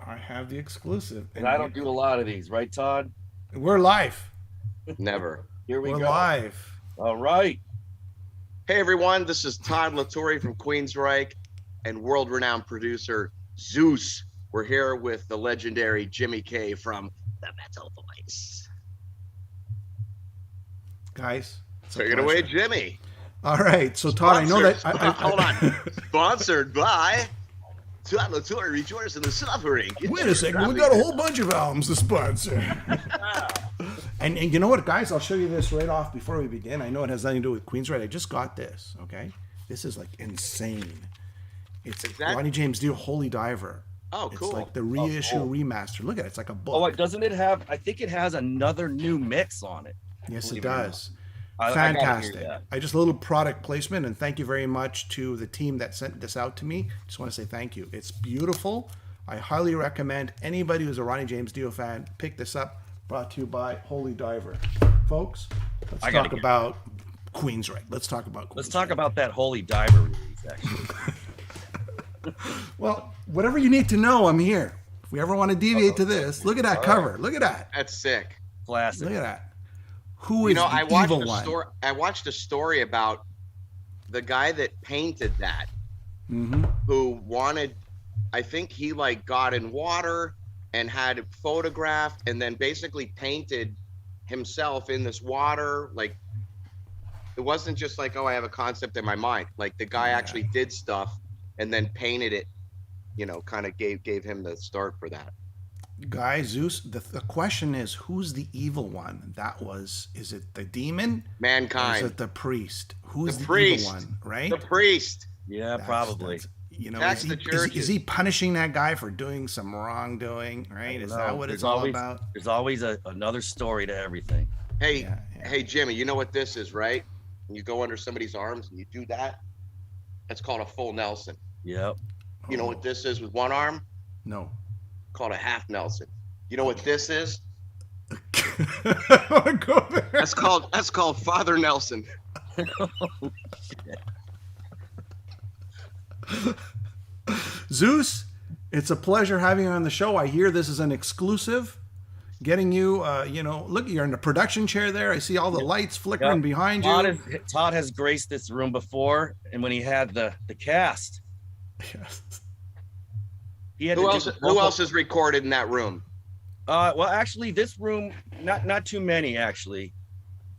I have the exclusive. And I don't do a lot of these, right, Todd? We're live. Never. Here we We're go. live. All right. Hey everyone, this is Todd from Queensrÿche and world-renowned producer Zeus. We're here with the legendary Jimmy K from The Metal Voice. Guys. Take it away, Jimmy. All right. So Todd, I know that hold on. Sponsored by Todd Rejoice in the Suffering. Wait a second. We got a whole bunch of albums to sponsor. And you know what, guys? I'll show you this right off before we begin. I know it has nothing to do with Queensrÿche. I just got this, okay? This is like insane. It's Ronnie James Dio Holy Diver. Oh, cool. It's like the reissue remaster. Look at it. It's like a book. Oh, doesn't it have, I think it has another new mix on it. Yes, it does. Fantastic. I just a little product placement, and thank you very much to the team that sent this out to me. Just want to say thank you. It's beautiful. I highly recommend anybody who's a Ronnie James Dio fan pick this up. Brought to you by Holy Diver, folks. Let's talk about Queensrÿche. Let's talk about Queensrÿche. Let's talk about that Holy Diver release, actually. Well, whatever you need to know, I'm here. If we ever want to deviate to this, look at that cover. Look at that. That's sick. Classic. Look at that. Who is the evil one? I watched a story about the guy that painted that, who wanted, I think he like got in water and had it photographed and then basically painted himself in this water. Like, it wasn't just like, oh, I have a concept in my mind. Like, the guy actually did stuff and then painted it, you know, kind of gave him the start for that. Guy, Zeus, the question is, who's the evil one? Is it the demon? Mankind. Or is it the priest? Who's the priest. evil one, right? The priest. Yeah, probably. You know, That's is he punishing that guy for doing some wrongdoing, right? Is that what it's all about? There's always another story to everything. Hey, hey, Jimmy, you know what this is, right? When you go under somebody's arms and you do that, that's called a full Nelson. Yep. You know what this is with one arm? No. Called a half Nelson. You know what this is? Go there. That's called Father Nelson. Zeus, it's a pleasure having you on the show. I hear this is an exclusive. Getting you, look, you're in the production chair there. I see all the lights flickering behind you. Todd has graced this room before, and when he had the cast. Yes. Who else is recorded in that room? Well, actually, this room, not too many, actually.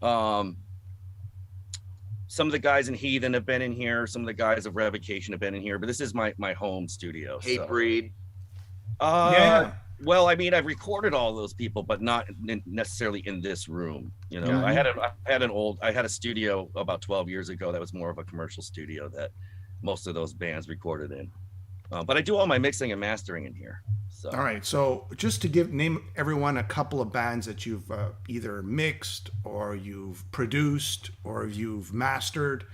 Some of the guys in Heathen have been in here. Some of the guys of Revocation have been in here. But this is my home studio. Hatebreed. Yeah. Well, I mean, I've recorded all those people, but not necessarily in this room. You know, Yeah. I had a studio about 12 years ago that was more of a commercial studio that most of those bands recorded in. But I do all my mixing and mastering in here. So. All right. So just to name everyone a couple of bands that you've either mixed or you've produced or you've mastered.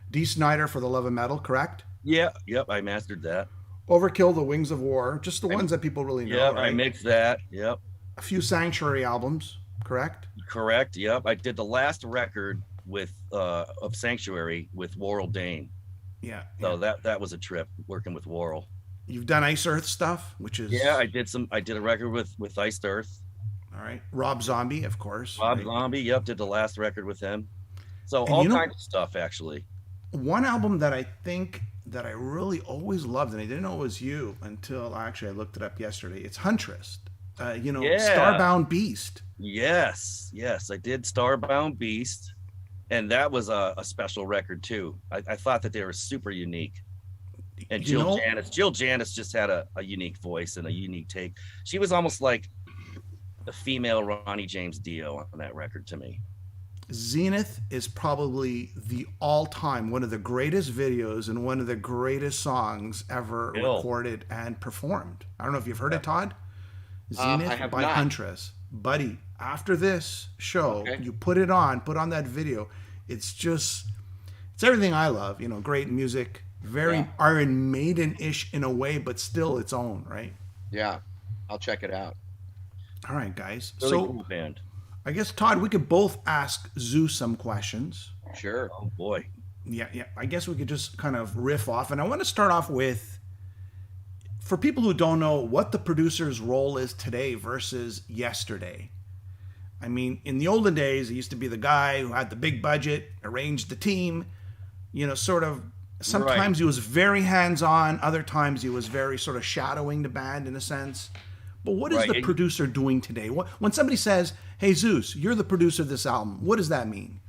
Dee Snider for the Love of Metal, correct? Yeah. Yep. I mastered that. Overkill, The Wings of War, just the ones that people really know. Yep. Right? I mixed that. Yep. A few Sanctuary albums, correct? Correct. Yep. I did the last record with of Sanctuary with Worrell Dane. Yeah. So that was a trip working with Worrell. You've done Ice Earth stuff, which is I did a record with Ice Earth. All right. Rob Zombie, of course. Rob Zombie, yep, did the last record with him. So all kinds of stuff, actually. One album that I think that I really always loved, and I didn't know it was you until I looked it up yesterday. It's Huntress. Starbound Beast. Yes, I did Starbound Beast. And that was a special record too. I thought that they were super unique. And Jill Janis just had a unique voice and a unique take. She was almost like the female Ronnie James Dio on that record to me. Zenith is probably the all-time one of the greatest videos and one of the greatest songs ever recorded and performed. I don't know if you've heard it, Todd. Zenith by Huntress. Buddy, after this show, you put on that video. It's everything I love. You know, great music, very Iron Maiden-ish in a way, but still its own, right? Yeah, I'll check it out. All right, guys. Really cool band. I guess, Todd, we could both ask Zeus some questions. Sure. Oh, boy. Yeah. I guess we could just kind of riff off. And I want to start off with, for people who don't know what the producer's role is today versus yesterday, I mean, in the olden days, he used to be the guy who had the big budget, arranged the team, sort of. Sometimes he was very hands-on. Other times he was very sort of shadowing the band in a sense. But what is the producer doing today? When somebody says, hey, Zeus, you're the producer of this album, what does that mean?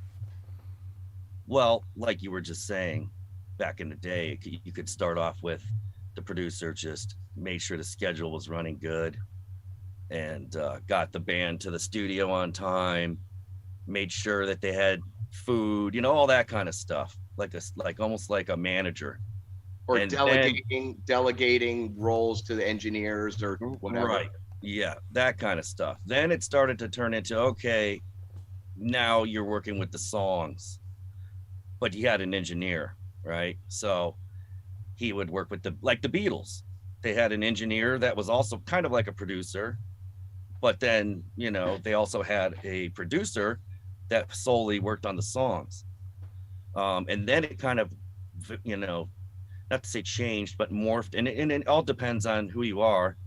Well, like you were just saying, back in the day, you could start off with the producer just made sure the schedule was running good and got the band to the studio on time, made sure that they had food, all that kind of stuff. Like almost like a manager, or delegating roles to the engineers or whatever. Right. Yeah, that kind of stuff. Then it started to turn into, okay, now you're working with the songs, but you had an engineer, right? So he would work with the Beatles. They had an engineer that was also kind of like a producer, but then they also had a producer that solely worked on the songs. And then it kind of, not to say changed, but morphed. And it all depends on who you are.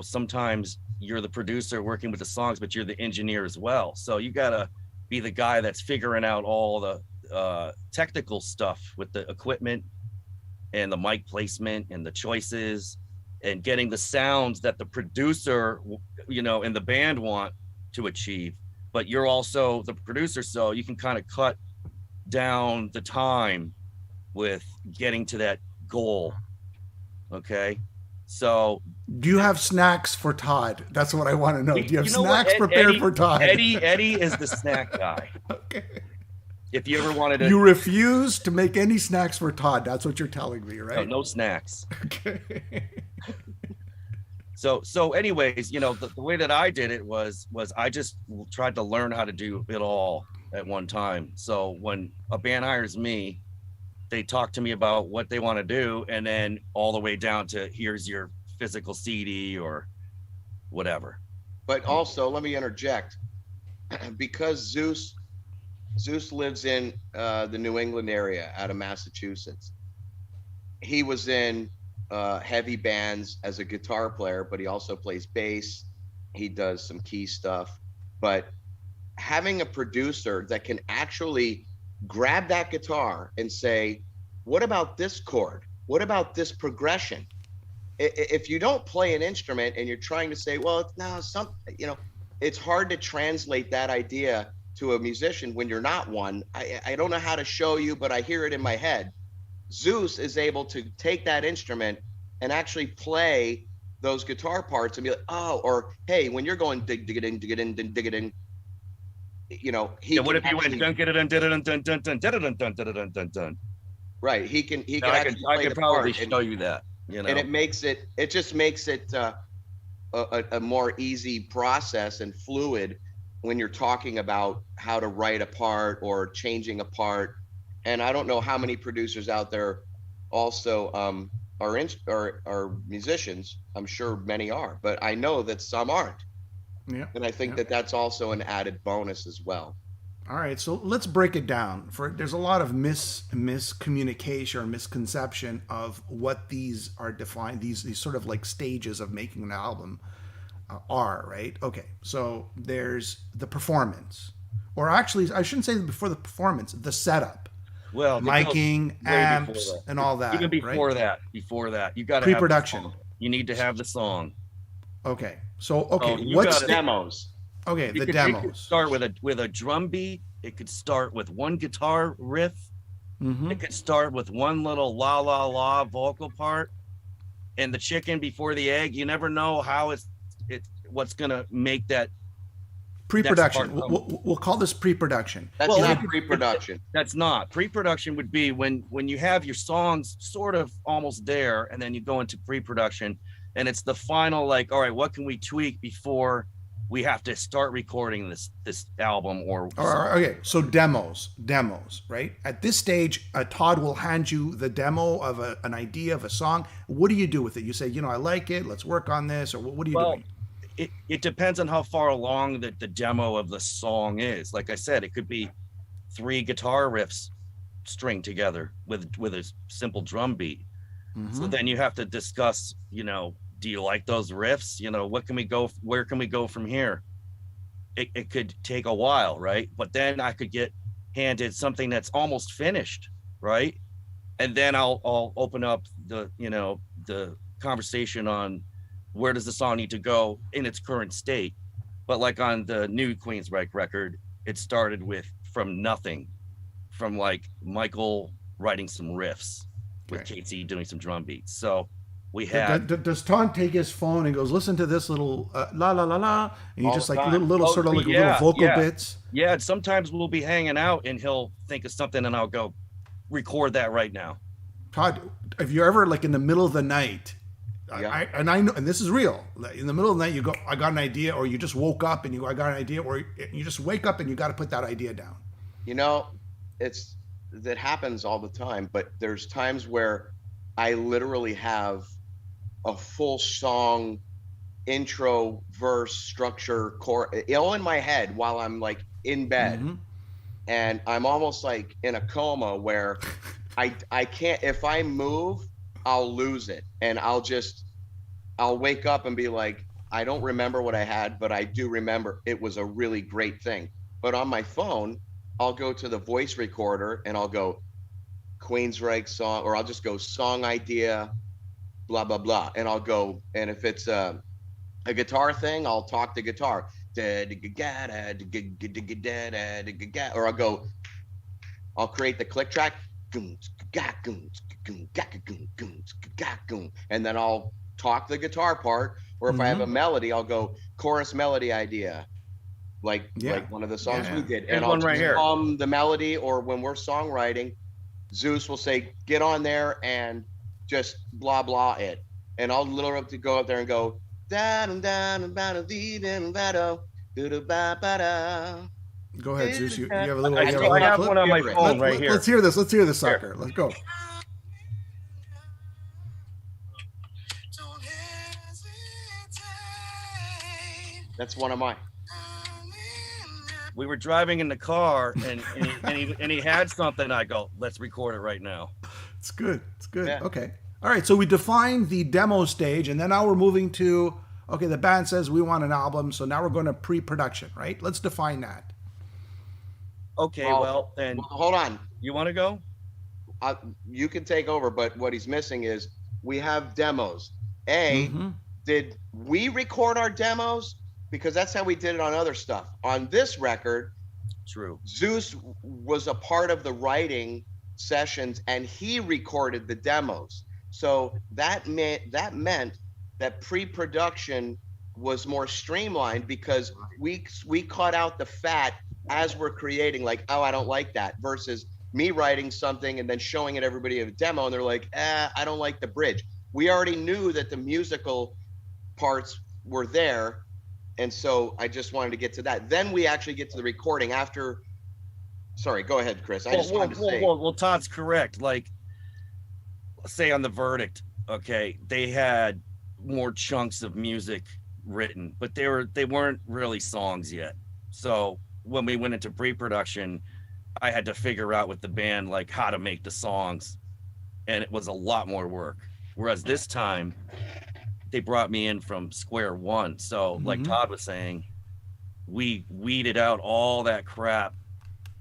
Sometimes you're the producer working with the songs, but you're the engineer as well. So you got to be the guy that's figuring out all the technical stuff with the equipment and the mic placement and the choices and getting the sounds that the producer, and the band want to achieve. But you're also the producer, so you can kind of cut down the time with getting to that goal. Okay, so do you have snacks for Todd? That's what I want to know. Do you have snacks prepared for Todd? Eddie is the snack guy. Okay. If you ever wanted to, you refuse to make any snacks for Todd. That's what you're telling me, right? No snacks. Okay. So anyways, the way that I did it was I just tried to learn how to do it all at one time. So when a band hires me, they talk to me about what they want to do, and then all the way down to here's your physical CD or whatever. But also, let me interject, because Zeus lives in the New England area out of Massachusetts. He was in heavy bands as a guitar player, but he also plays bass. He does some key stuff. But having a producer that can actually grab that guitar and say, what about this chord? What about this progression? If you don't play an instrument and you're trying to say, well, it's hard to translate that idea to a musician when you're not one. I don't know how to show you, but I hear it in my head. Zeus is able to take that instrument and actually play those guitar parts and be like, oh, or hey, when you're going dig it in, dig it in, dig it in, what if you went dun get it dun dun dun dun dun dun dun dun dun dun dun. Right. He can I can probably show you that. And it just makes it a more easy process and fluid when you're talking about how to write a part or changing a part. And I don't know how many producers out there also are musicians. I'm sure many are, but I know that some aren't. Yeah. And I think that's also an added bonus as well. All right, so let's break it down. There's a lot of miscommunication or misconception of what these are defined. These sort of like stages of making an album are, right? Okay, so there's the performance, or actually, I shouldn't say before the performance, the setup. Well, miking, amps, and all that. Even before that, you got to pre-production. You need to have the song. Okay, so what's the demos? Okay, the demos. It could start with a drum beat. It could start with one guitar riff. Mm-hmm. It could start with one little la la la vocal part. And the chicken before the egg. You never know how what's gonna make that pre-production. We'll call this pre-production. That's not pre-production. That's not. Pre-production would be when you have your songs sort of almost there, and then you go into pre-production, and it's the final, like, all right, what can we tweak before we have to start recording this album or okay, so demos, right? At this stage, Todd will hand you the demo of an idea of a song. What do you do with it? You say, I like it, let's work on this, or what are you doing? It depends on how far along the demo of the song is. Like I said, it could be 3 guitar riffs stringed together with a simple drum beat. So then you have to discuss, you know, do you like those riffs? You know, where can we go from here? It could take a while, right? But then I could get handed something that's almost finished, right? And then I'll open up the, you know, the conversation on where does the song need to go in its current state. But like on the new Queensryche record, it started from nothing, from like Michael writing some riffs with Casey doing some drum beats. So we had. Does Todd take his phone and goes, listen to this little la la la la, and you just like little sort of like little vocal bits? Yeah, sometimes we'll be hanging out and he'll think of something and I'll go, record that right now. Todd, if you're ever like in the middle of the night, I know, and this is real. In the middle of the night, you go, I got an idea, or you just woke up and you go, I got an idea, or you just wake up and you got to put that idea down. You know, that happens all the time, but there's times where I literally have a full song intro, verse, structure, chorus all in my head while I'm like in bed. And I'm almost like in a coma where I can't, if I move, I'll lose it. And I'll wake up and be like, I don't remember what I had, but I do remember it was a really great thing. But on my phone, I'll go to the voice recorder and I'll go Queensryche song, or I'll just go song idea, blah, blah, blah. And I'll go, and if it's a guitar thing, I'll talk to guitar. Or I'll create the click track. And then I'll talk the guitar part. Or if I have a melody, I'll go chorus melody idea. Like one of the songs we did. And I'll right here. hum the melody, or when we're songwriting, Zeuss will say, get on there and just blah, blah it. And I'll literally have to go up there and go, go ahead, Zeus. You have a little. I have one on my phone right here. Let's hear this. Let's hear this sucker. Let's go. That's one of mine. We were driving in the car and he had something. I go, let's record it right now. It's good. It's good. Yeah. Okay. All right. So we defined the demo stage, and then now we're moving to, okay, the band says we want an album. So now we're going to pre-production, right? Let's define that. Okay. Well, then hold on. You want to go? You can take over, but what he's missing is we have demos. Did we record our demos? Because that's how we did it on other stuff. On this record, true, Zeuss was a part of the writing sessions and he recorded the demos. So that meant that pre-production was more streamlined because we cut out the fat as we're creating, like, oh, I don't like that, versus me writing something and then showing it everybody a demo and they're like, I don't like the bridge. We already knew that the musical parts were there. And so I just wanted to get to that. Then we actually get to the recording after. Sorry, go ahead, Chris. Well, Todd's correct. Like, say on the Verdict, okay, they had more chunks of music written, but they weren't really songs yet. So when we went into pre-production, I had to figure out with the band like how to make the songs, and it was a lot more work. Whereas this time, they brought me in from square one. So like Todd was saying, we weeded out all that crap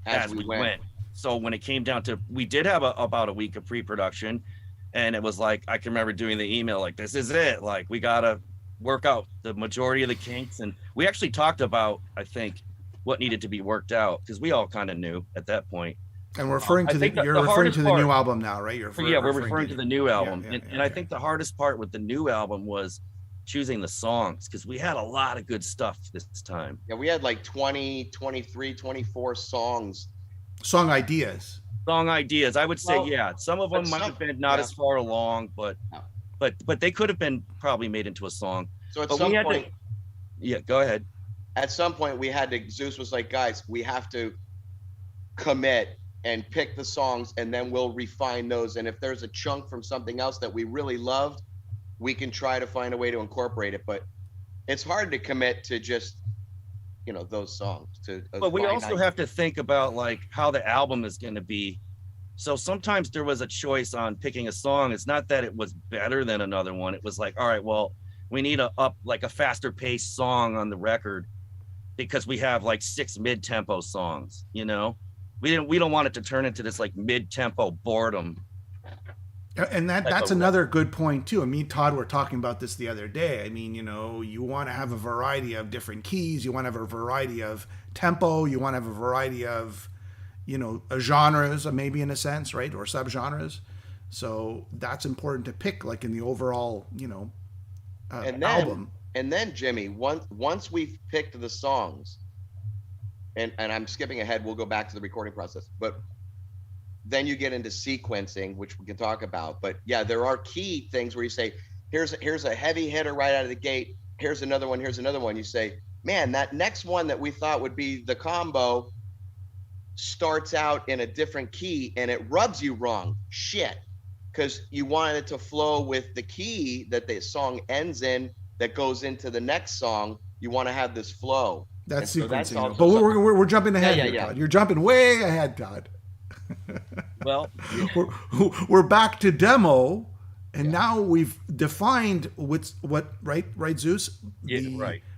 as we went. So when it came down to, we did have about a week of pre-production, and it was like, I can remember doing the email, like, this is it. Like, we got to work out the majority of the kinks. And we actually talked about, I think, what needed to be worked out, because we all kind of knew at that point. And we're referring to you're referring to the new album now, right? We're referring to the new album. And I think the hardest part with the new album was choosing the songs, because we had a lot of good stuff this time. Yeah, we had like 20, 23, 24 songs. Song ideas. I would say, some of them might have been not as far along, but they could have been probably made into a song. So at some point, go ahead. At some point we had to, Zeuss was like, guys, we have to commit and pick the songs, and then we'll refine those. And if there's a chunk from something else that we really loved, we can try to find a way to incorporate it. But it's hard to commit to just, those songs. But we also have to think about like how the album is going to be So sometimes there was a choice on picking a song. It's not that it was better than another one. It was like, all right, well, we need a faster paced song on the record because we have like 6 mid-tempo songs, you know? We don't want it to turn into this like mid-tempo boredom. And that's another good point too. I mean, Todd, we're talking about this the other day. I mean, you know, you want to have a variety of different keys. You want to have a variety of tempo. You want to have a variety of, you know, genres, maybe in a sense, right? Or subgenres. So that's important to pick, like in the overall, you know, album. And then Jimmy, once we've picked the songs, and I'm skipping ahead, we'll go back to the recording process, but then you get into sequencing, which we can talk about. But yeah, there are key things where you say, here's a heavy hitter right out of the gate. Here's another one. Here's another one. You say, man, that next one that we thought would be the combo starts out in a different key and it rubs you wrong. Shit. Because you wanted it to flow with the key that the song ends in that goes into the next song. You want to have this flow. That's sequencing. But we're jumping ahead here, Todd. You're jumping way ahead, Todd. Well, we're back to demo, and now we've defined what right, Zeuss?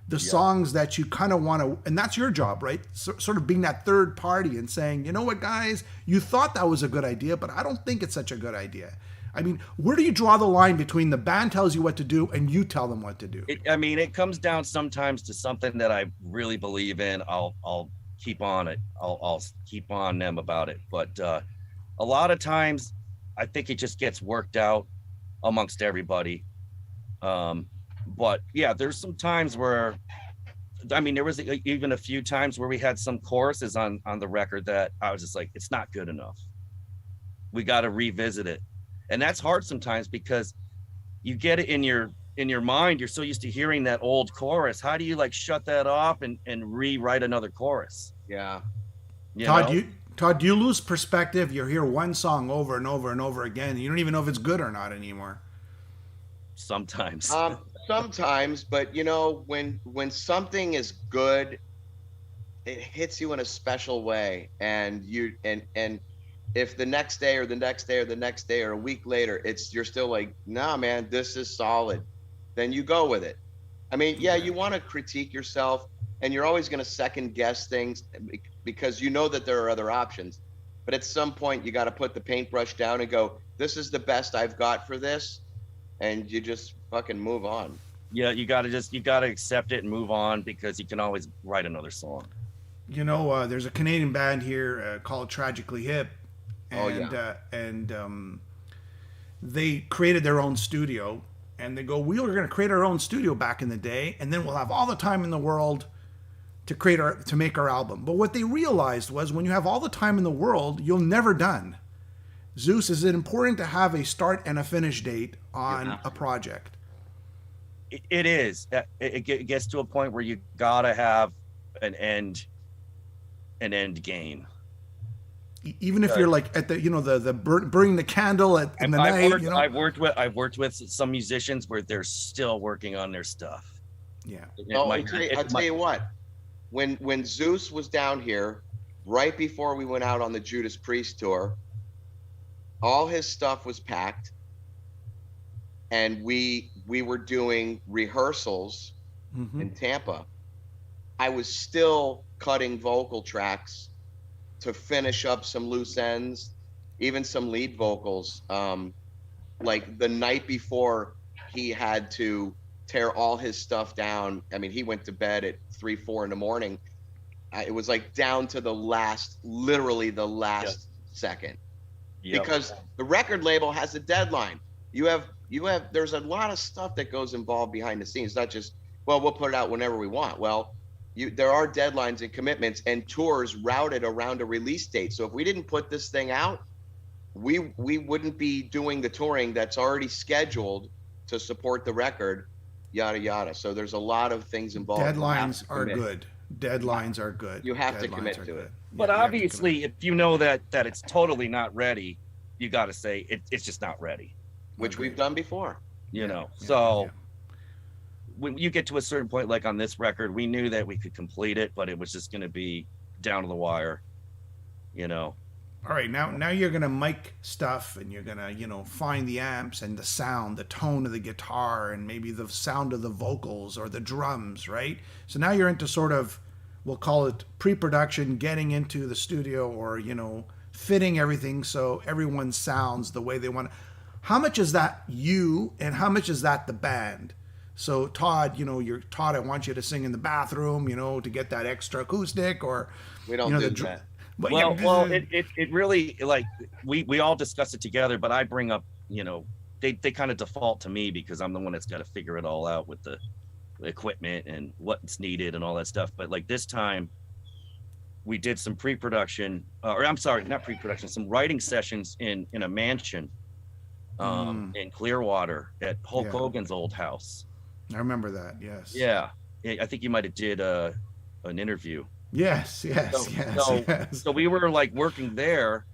The songs that you kind of want to, and that's your job, right? Sort of being that third party and saying, you know what, guys, you thought that was a good idea, but I don't think it's such a good idea. I mean, where do you draw the line between the band tells you what to do and you tell them what to do? It comes down sometimes to something that I really believe in. I'll keep on it. I'll keep on them about it. But a lot of times I think it just gets worked out amongst everybody. But yeah, there's some times where, I mean, there was even a few times where we had some choruses on the record that I was just like, it's not good enough. We got to revisit it. And that's hard sometimes because you get it in your mind. You're so used to hearing that old chorus. How do you like shut that off and rewrite another chorus? Yeah. Todd, do you lose perspective? You hear one song over and over and over again, and you don't even know if it's good or not anymore. Sometimes. Sometimes, but you know, when something is good, it hits you in a special way, and if the next day or the next day or the next day or a week later, you're still like, nah, man, this is solid, then you go with it. I mean, yeah, you want to critique yourself, and you're always going to second guess things because you know that there are other options. But at some point, you got to put the paintbrush down and go, this is the best I've got for this. And you just fucking move on. Yeah, you got to accept it and move on because you can always write another song. You know, there's a Canadian band here called Tragically Hip. And they created their own studio. And they go, we were going to create our own studio back in the day, and then we'll have all the time in the world to make our album. But what they realized was when you have all the time in the world, you're never done. Zeuss, is it important to have a start and a finish date on a project? It is. It gets to a point where you gotta have an end game. Even if you're like at the, you know, the burning the candle in the night. I've worked with some musicians where they're still working on their stuff. Yeah. I'll tell you what. When Zeuss was down here, right before we went out on the Judas Priest tour, all his stuff was packed, and we were doing rehearsals in Tampa. I was still cutting vocal tracks to finish up some loose ends, even some lead vocals. Like the night before he had to tear all his stuff down. I mean, he went to bed at 3-4 in the morning. It was like down to literally the last second. Yep. Because the record label has a deadline. There's a lot of stuff that goes involved behind the scenes, not just, well, we'll put it out whenever we want. Well, there are deadlines and commitments and tours routed around a release date. So if we didn't put this thing out, we wouldn't be doing the touring that's already scheduled to support the record, yada, yada. So there's a lot of things involved. Deadlines are good. Deadlines are good. You have to commit to it. But obviously, if you know that it's totally not ready, you got to say it's just not ready. Which we've done before. You know, so when you get to a certain point, like on this record, we knew that we could complete it, but it was just going to be down to the wire, you know. all right, now you're gonna mic stuff, and you're gonna find the amps and the sound, the tone of the guitar, and maybe the sound of the vocals or the drums, right? So now you're into sort of, we'll call it pre-production, getting into the studio, or fitting everything so everyone sounds the way they want. How much is that you, and how much is that the band? So Todd, Todd, I want you to sing in the bathroom, to get that extra acoustic, or we don't do that. Well, it really, like, we all discuss it together, but I bring up, they kind of default to me because I'm the one that's got to figure it all out with the equipment and what's needed and all that stuff. But like this time, we did some pre-production, or I'm sorry, not pre-production, some writing sessions in a mansion in Clearwater at Hulk Hogan's old house. I remember that. Yes. Yeah, I think you might have did an interview. Yes. So we were like working there,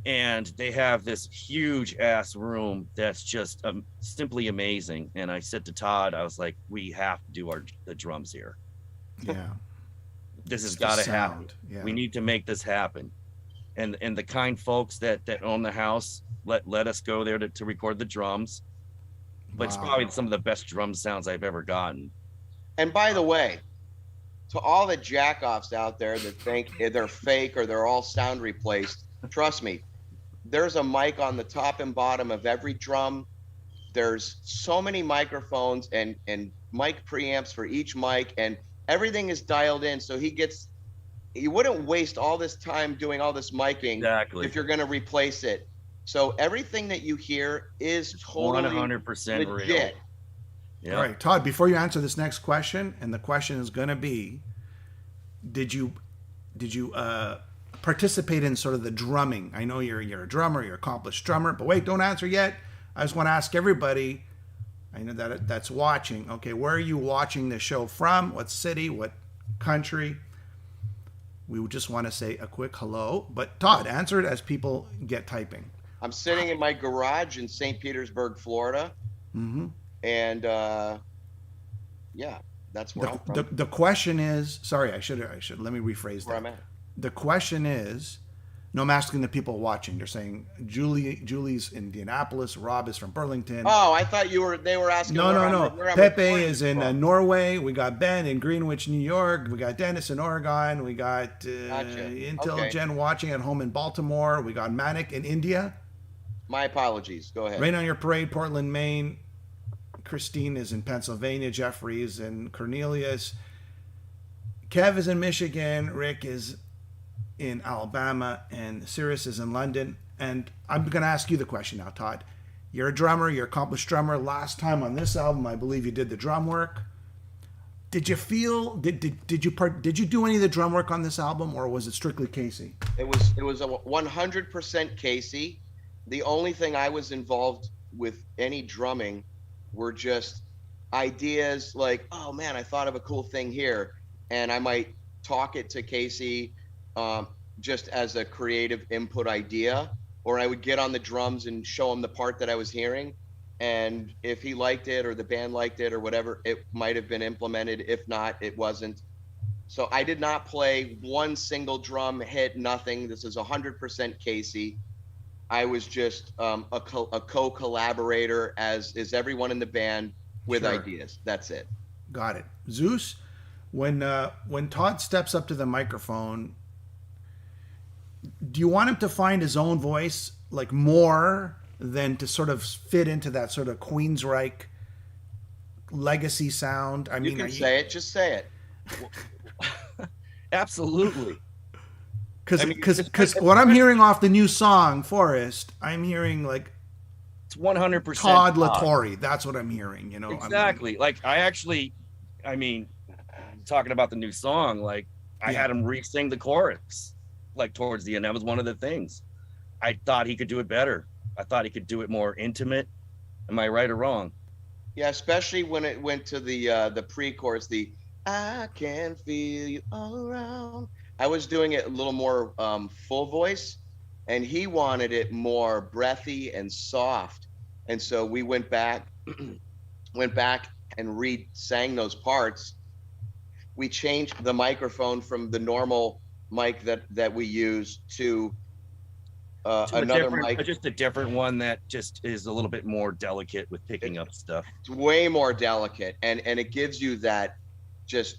and they have this huge ass room that's just simply amazing. And I said to Todd, I was like, we have to do the drums here. Yeah. This has got to happen. Yeah. We need to make this happen. And the kind folks that own the house let us go there to record the drums. But It's probably some of the best drum sounds I've ever gotten. And by the way, to all the jack-offs out there that think they're fake or they're all sound replaced, trust me, there's a mic on the top and bottom of every drum. There's so many microphones and mic preamps for each mic, and everything is dialed in. So you wouldn't waste all this time doing all this miking if you're going to replace it. So everything that you hear is totally 100% legit. real. Yeah. All right, Todd, before you answer this next question, and the question is going to be, did you participate in sort of the drumming? I know you're a drummer, you're an accomplished drummer, but wait, don't answer yet. I just want to ask everybody, I know that's watching, okay, where are you watching the show from? What city? What country? We would just want to say a quick hello. But Todd, answer it as people get typing. I'm sitting in my garage in St. Petersburg, Florida. Mm-hmm. And that's where I'm from. The question is, sorry, I should let me rephrase that. Where I'm at. The question is, no, I'm asking the people watching. They're saying Julie's in Indianapolis, Rob is from Burlington. Oh, I thought they were asking. No. Pepe is in Norway. We got Ben in Greenwich, New York. We got Dennis in Oregon. We got Intel Jen watching at home in Baltimore. We got Manik in India. My apologies. Go ahead. Rain on Your Parade, Portland, Maine. Christine is in Pennsylvania. Jeffrey is in Cornelius. Kev is in Michigan. Rick is in Alabama. And Cyrus is in London. And I'm going to ask you the question now, Todd. You're a drummer. You're an accomplished drummer. Last time on this album, I believe you did the drum work. Did you feel? Did you do any of the drum work on this album, or was it strictly Casey? It was a 100% Casey. The only thing I was involved with any drumming were just ideas like, oh man, I thought of a cool thing here, and I might talk it to Casey just as a creative input idea, or I would get on the drums and show him the part that I was hearing, and if he liked it or the band liked it or whatever, it might have been implemented. If not, it wasn't. So I did not play one single drum hit, nothing. This is 100% Casey. I was just a co-collaborator, as is everyone in the band, with ideas. That's it. Got it. Zeuss, when Todd steps up to the microphone, do you want him to find his own voice, like more than to sort of fit into that sort of Queensryche legacy sound? I mean, you can say it. Just say it. Absolutely. Because what I'm hearing off the new song, Forest, I'm hearing like it's 100% Todd LaTorre. That's what I'm hearing, Exactly. Like talking about the new song, like I had him re-sing the chorus, like towards the end. That was one of the things. I thought he could do it better. I thought he could do it more intimate. Am I right or wrong? Yeah, especially when it went to the pre-chorus, the I can feel you all around. I was doing it a little more full voice, and he wanted it more breathy and soft. And so we went back and re-sang those parts. We changed the microphone from the normal mic that we use to another mic. Just a different one that just is a little bit more delicate with picking up stuff. It's way more delicate, and it gives you that just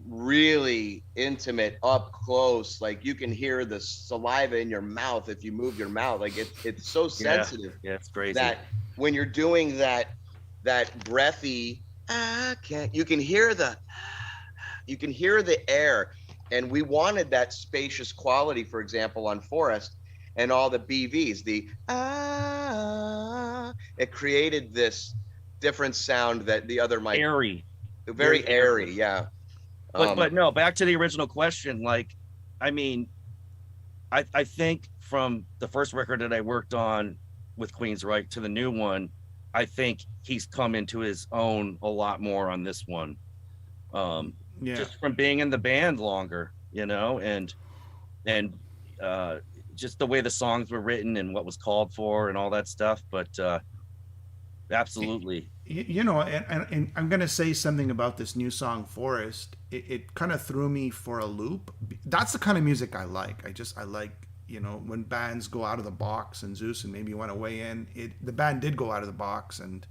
really intimate, up close, like you can hear the saliva in your mouth if you move your mouth. Like it's so sensitive. Yeah, it's crazy. That when you're doing that breathy, you can hear the air. And we wanted that spacious quality, for example, on Forest and all the BVs, it created this different sound that the other mic, very airy. Yeah. But no, back to the original question. Like, I mean, I think from the first record that I worked on with Queensrÿche to the new one, I think he's come into his own a lot more on this one. Just from being in the band longer, you know, and just the way the songs were written and what was called for and all that stuff. But absolutely. You know, and I'm going to say something about this new song, Forest. It kind of threw me for a loop. That's the kind of music I like. I like, you know, when bands go out of the box, and Zeuss, and maybe you want to weigh in. The band did go out of the box, and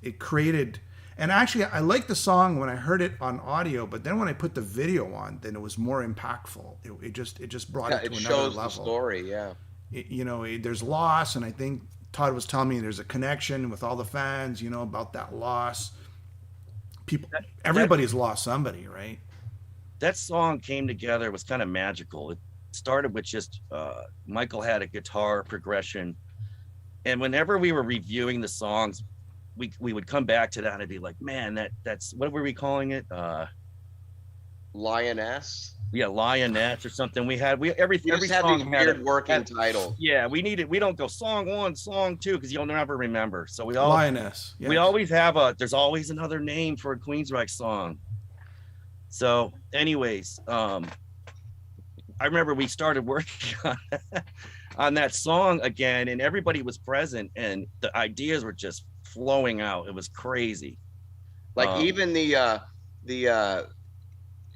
it created. And actually, I liked the song when I heard it on audio, but then when I put the video on, then it was more impactful. It just brought it to another level. It shows the story, yeah. You know, there's loss, and I think Todd was telling me there's a connection with all the fans, you know, about that loss. Everybody's lost somebody, right? That song came together, was kind of magical. It started with just Michael had a guitar progression, and whenever we were reviewing the songs, we would come back to that and I'd be like, man, that's what were we calling it? Lioness. Yeah, Lioness or something. Every song had weird working title. Yeah, we don't go song 1, song 2 because you'll never remember. So Lioness. Yes. We always have there's always another name for a Queensryche song. So anyways, I remember we started working on that song again, and everybody was present and the ideas were just flowing out. It was crazy. Like even the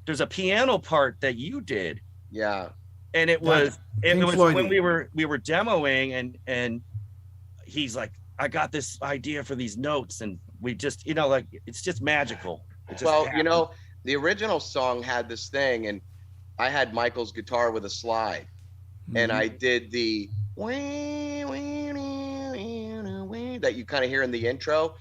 there's a piano part that you did. Yeah. And it was when we were demoing and he's like, I got this idea for these notes, and we just, you know, like it's just magical. You know, the original song had this thing, and I had Michael's guitar with a slide, and I did the that you kind of hear in the intro.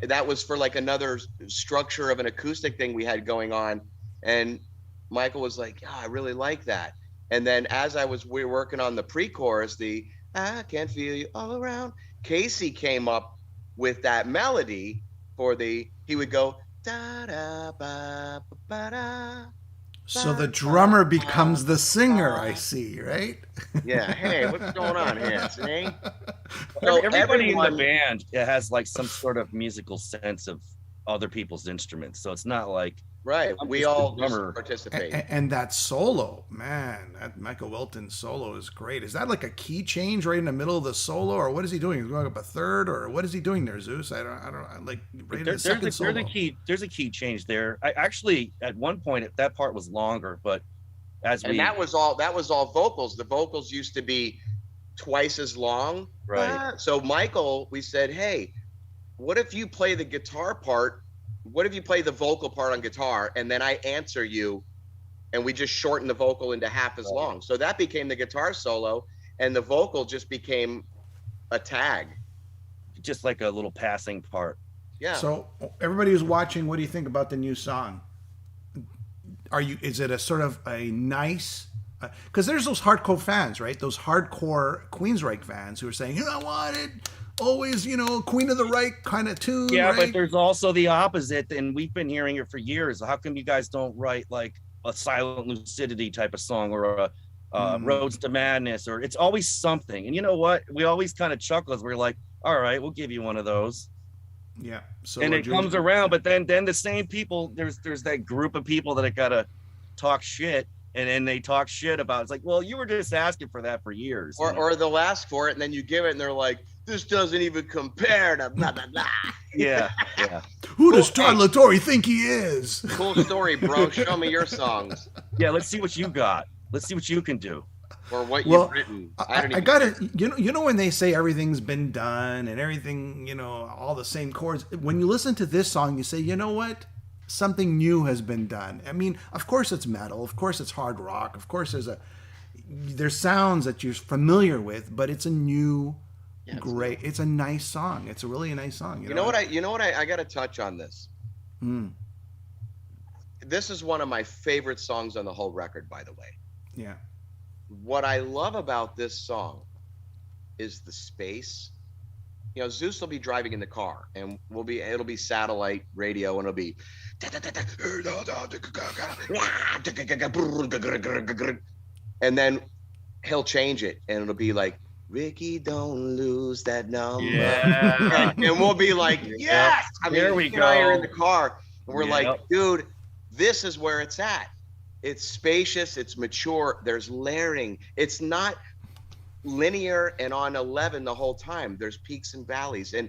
That was for like another structure of an acoustic thing we had going on, and Michael was like, yeah, I really like that. And then as we were working on the pre-chorus, the I can feel you all around, Casey came up with that melody he would go da da ba ba da. So the drummer becomes the singer, I see, right? Yeah. Hey, what's going on here? See? So everybody in the band has like some sort of musical sense of other people's instruments. So it's not like we all just participate. And that solo, man, that Michael Wilton solo is great. Is that like a key change right in the middle of the solo, or what is he doing? He's going up a third, or what is he doing there, Zeuss? I don't like right in the second solo. There's a key change there. I actually at one point that part was longer, but that was all vocals. The vocals used to be twice as long. Right. So Michael, we said, hey, what if you play the guitar part? What if you play the vocal part on guitar and then I answer you, and we just shorten the vocal into half as long? So that became the guitar solo, and the vocal just became a tag. Just like a little passing part. Yeah. So everybody who's watching, what do you think about the new song? Is it a sort of a nice, because there's those hardcore fans, right? Those hardcore Queensryche fans who are saying, you know what, always, you know, Queen of the Reich kind of tune. Yeah, right? But there's also the opposite, and we've been hearing it for years. How come you guys don't write like a Silent Lucidity type of song, or a Roads to Madness, or it's always something? And you know what? We always kind of chuckle as we're like, all right, we'll give you one of those. Yeah. So and it comes around, but then the same people, there's that group of people that gotta talk shit. And then they talk shit about it's like, well, you were just asking for that for years. Or they'll ask for it, and then you give it, and they're like, this doesn't even compare to blah, blah, blah. Yeah. Who does Todd LaTorre think he is? Cool story, bro. Show me your songs. Yeah, let's see what you got. Let's see what you can do. or what you've written. I gotta, you know when they say everything's been done and everything, all the same chords. When you listen to this song, you say, you know what? Something new has been done. I mean, of course it's metal, of course it's hard rock, of course there's sounds that you're familiar with, but it's a new, it's a nice song. It's a really nice song. You know what I got to touch on this. This is one of my favorite songs on the whole record, by the way. Yeah. What I love about this song is the space. Zeuss will be driving in the car, and it'll be satellite radio, and it'll be, and then he'll change it, and it'll be like, Ricky, don't lose that number. Yeah. And we'll be like, yes. There we go. You're in the car, and we're like, dude, this is where it's at. It's spacious, it's mature, there's layering. It's not linear and on 11 the whole time. There's peaks and valleys. And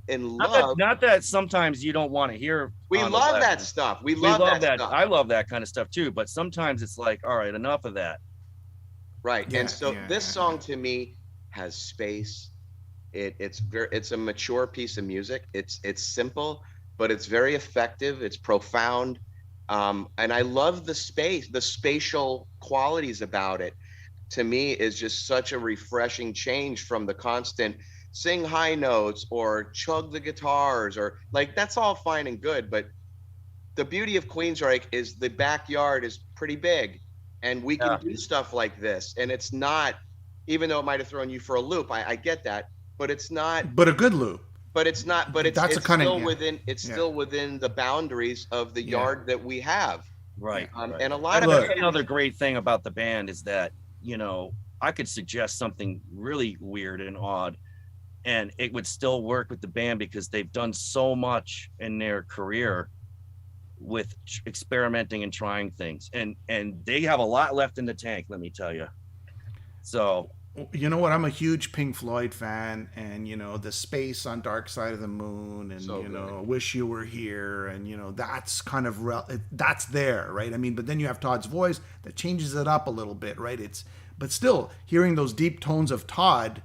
in love, not that sometimes you don't want to hear. We love 11. that stuff. We love that stuff. I love that kind of stuff too, but sometimes it's like, all right, enough of that. Right. And so this song to me has space. It's a mature piece of music. It's simple, but it's very effective. It's profound. And I love the spatial qualities about it. To me, is just such a refreshing change from the constant sing high notes or chug the guitars, or like, that's all fine and good. But the beauty of Queensryche is the backyard is pretty big, and we can do stuff like this. And it's not, even though it might have thrown you for a loop, I get that, but it's not. But a good loop. But it's not. But it's still within. It's still within the boundaries of the yard that we have. Right. And a lot of another great thing about the band is that I could suggest something really weird and odd, and it would still work with the band because they've done so much in their career with experimenting and trying things, and they have a lot left in the tank. Let me tell you. So. You know what? I'm a huge Pink Floyd fan, and the space on Dark Side of the Moon, and Wish You Were Here, and that's kind of that's there, right? I mean, but then you have Todd's voice that changes it up a little bit, right? But still, hearing those deep tones of Todd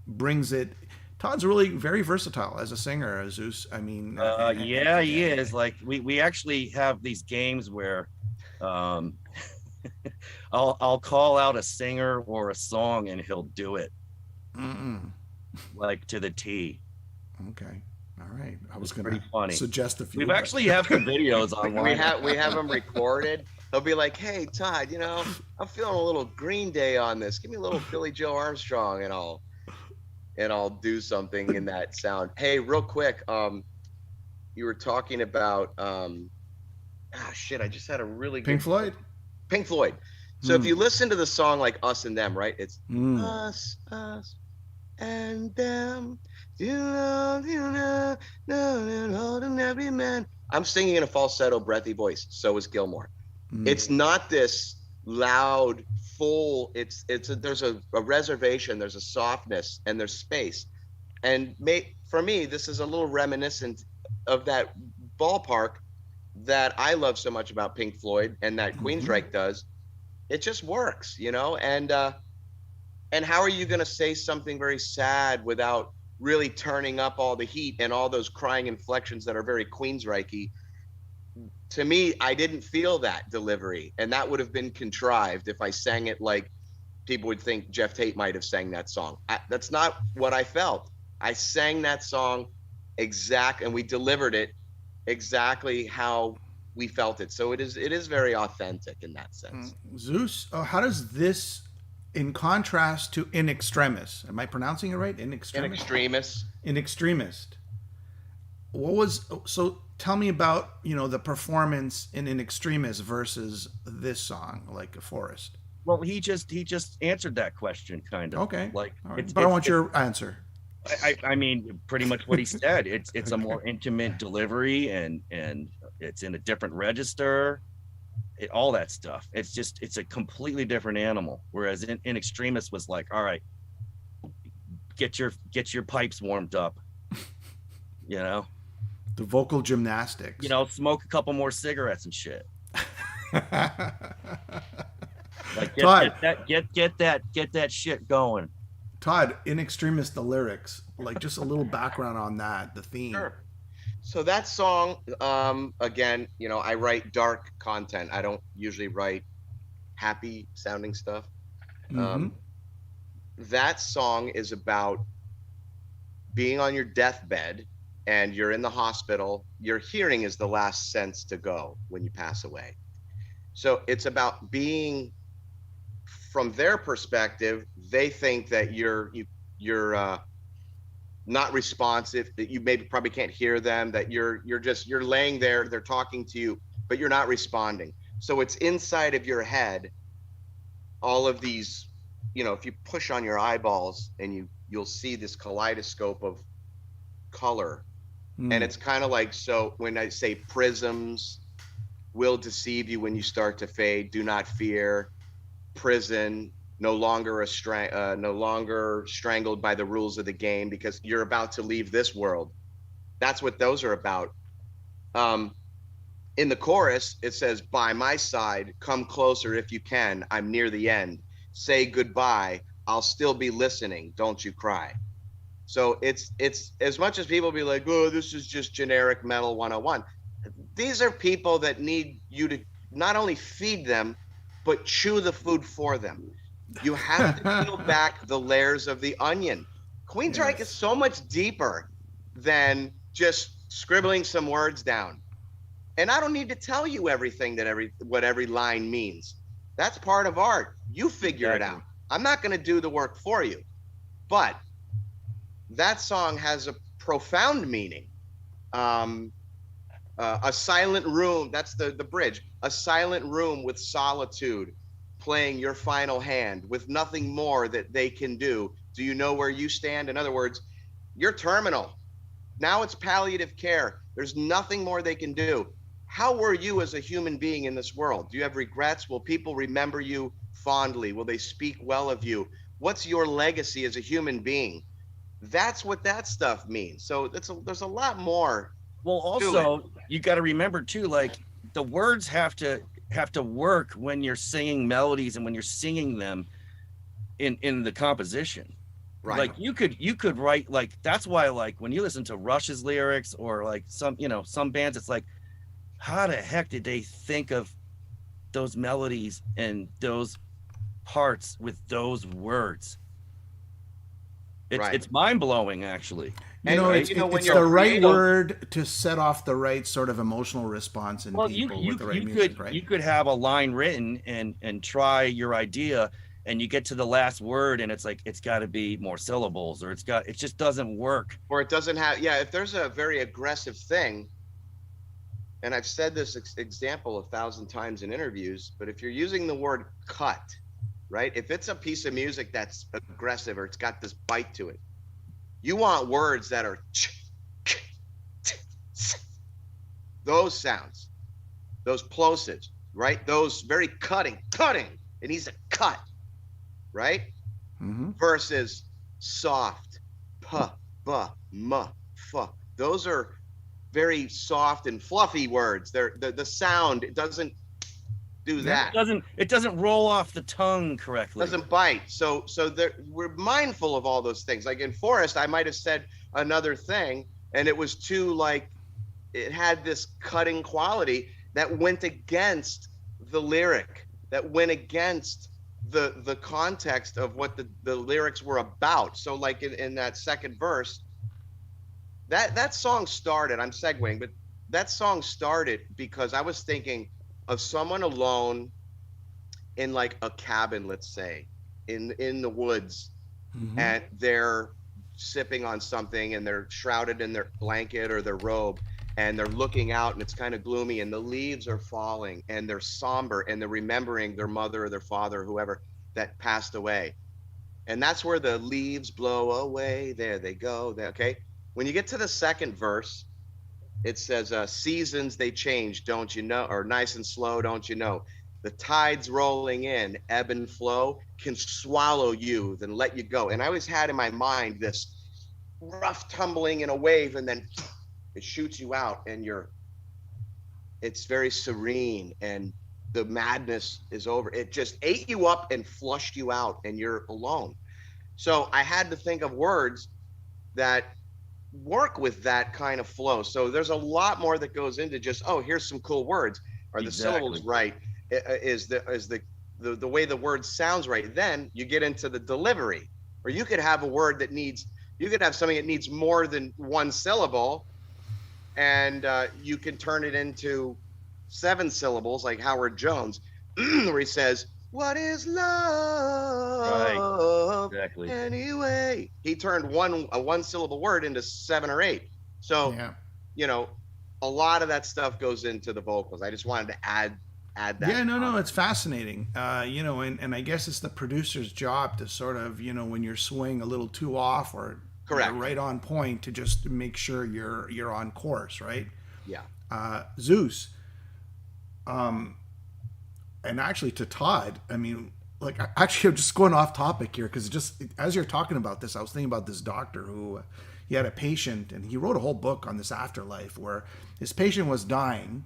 brings it. Todd's really very versatile as a singer, Zeuss. I mean, he is. Like we actually have these games where. I'll call out a singer or a song and he'll do it. Like to the T. Okay. All right. I was going to suggest a few. We've actually have some videos online. we have them recorded. They'll be like, hey, Todd, I'm feeling a little Green Day on this. Give me a little Billy Joe Armstrong, and I'll do something in that sound. Hey, real quick, you were talking about I just had a really good Pink Floyd. So if you listen to the song like Us and Them, right? It's us and them. Every man. I'm singing in a falsetto, breathy voice. So is Gilmore. It's not this loud, full. There's a reservation. There's a softness, and there's space. And for me, this is a little reminiscent of that ballpark that I love so much about Pink Floyd, and that Queensryche does. It just works, and how are you going to say something very sad without really turning up all the heat and all those crying inflections that are very Queensryche? To me, I didn't feel that delivery, and that would have been contrived if I sang it like people would think Jeff Tate might have sang that song. That's not what I felt. I sang that song and we delivered it exactly how we felt it. So it is very authentic in that sense. Zeuss, how does this, in contrast to In Extremis, am I pronouncing it right? In Extremis. So tell me about, the performance in Extremis versus this song, like a Forest. Well, he just answered that question, kind of. Okay. Like, right. But I want your answer. I mean, pretty much what he said. It's a more intimate delivery, and it's in a different register, all that stuff. It's a completely different animal. Whereas in Extremis was like, all right, get your pipes warmed up, The vocal gymnastics. Smoke a couple more cigarettes and shit. Like Todd, get that shit going. Todd, in Extremis, the lyrics, like just a little background on that, the theme. Sure. So that song, again, you know, I write dark content. I don't usually write happy sounding stuff. That song is about being on your deathbed and you're in the hospital. Your hearing is the last sense to go when you pass away. So it's about being, from their perspective, they think that you're not responsive, that you probably can't hear them, that you're laying there, they're talking to you, but you're not responding. So it's inside of your head, all of these, you know, if you push on your eyeballs and you'll see this kaleidoscope of color. And it's kind of like, so when I say prisms will deceive you when you start to fade, do not fear. Prison, no longer strangled by the rules of the game because you're about to leave this world. That's what those are about. In the chorus, it says, by my side, come closer if you can. I'm near the end. Say goodbye. I'll still be listening. Don't you cry. So it's as much as people be like, oh, this is just generic metal 101. These are people that need you to not only feed them, but chew the food for them. You have to peel back the layers of the onion. Queensryche is so much deeper than just scribbling some words down. And I don't need to tell you everything what every line means. That's part of art. You figure it out. I'm not going to do the work for you. But that song has a profound meaning. A silent room, that's the bridge. A silent room with solitude, playing your final hand with nothing more that they can do. Do you know where you stand? In other words, you're terminal. Now it's palliative care. There's nothing more they can do. How were you as a human being in this world? Do you have regrets? Will people remember you fondly? Will they speak well of you? What's your legacy as a human being? That's what that stuff means. So there's a lot more. Well, also you got to remember too, like the words have to work when you're singing melodies and when you're singing them in the composition. Right. Like you could write, like, that's why, like, when you listen to Rush's lyrics or like some bands, it's like, how the heck did they think of those melodies and those parts with those words? It's mind-blowing, actually. It's the right word to set off the right sort of emotional response in people with the right music, right? You could have a line written and try your idea, and you get to the last word and it's like, it's got to be more syllables, or it just doesn't work. Or it doesn't have, if there's a very aggressive thing, and I've said this example 1,000 times in interviews, but if you're using the word cut, right? If it's a piece of music that's aggressive or it's got this bite to it, you want words that are those sounds, those plosives, right? Those very cutting. It needs a cut, right? Versus soft, pa, ba, ma, fa. Those are very soft and fluffy words. They're the sound, it doesn't do that. It doesn't roll off the tongue correctly. Doesn't bite. So we're mindful of all those things. Like in Forest, I might have said another thing, and it was too, like, it had this cutting quality that went against the lyric, that went against the context of what the lyrics were about. So like in that second verse, that song started, I'm segueing, but that song started because I was thinking of someone alone in like a cabin, let's say, in the woods, and they're sipping on something and they're shrouded in their blanket or their robe, and they're looking out and it's kind of gloomy and the leaves are falling and they're somber and they're remembering their mother or their father or whoever that passed away. And that's where the leaves blow away. There they go. Okay. When you get to the second verse, it says, seasons, they change, don't you know? Or nice and slow, don't you know? The tides rolling in, ebb and flow, can swallow you, then let you go. And I always had in my mind this rough tumbling in a wave, and then it shoots you out, and it's very serene. And the madness is over. It just ate you up and flushed you out, and you're alone. So I had to think of words that work with that kind of flow. So there's a lot more that goes into just, oh, here's some cool words. Are the syllables right? Is the way the word sounds right? Then you get into the delivery, or you could have a word that needs, you could have something that needs more than one syllable, and you can turn it into 7 syllables, like Howard Jones, where he says, "What is love?" Right. Exactly. Anyway, he turned a 1-syllable word into 7 or 8. So, you know, a lot of that stuff goes into the vocals. I just wanted to add that. Yeah, no, it's fascinating. You know, and I guess it's the producer's job to sort of, you know, when you're swaying a little too off or correct, right on point, to just make sure you're on course, right? Yeah. Zeuss. And actually to Todd, I mean, like, actually I'm just going off topic here, because just as you're talking about this, I was thinking about this doctor who he had a patient, and he wrote a whole book on this afterlife where his patient was dying,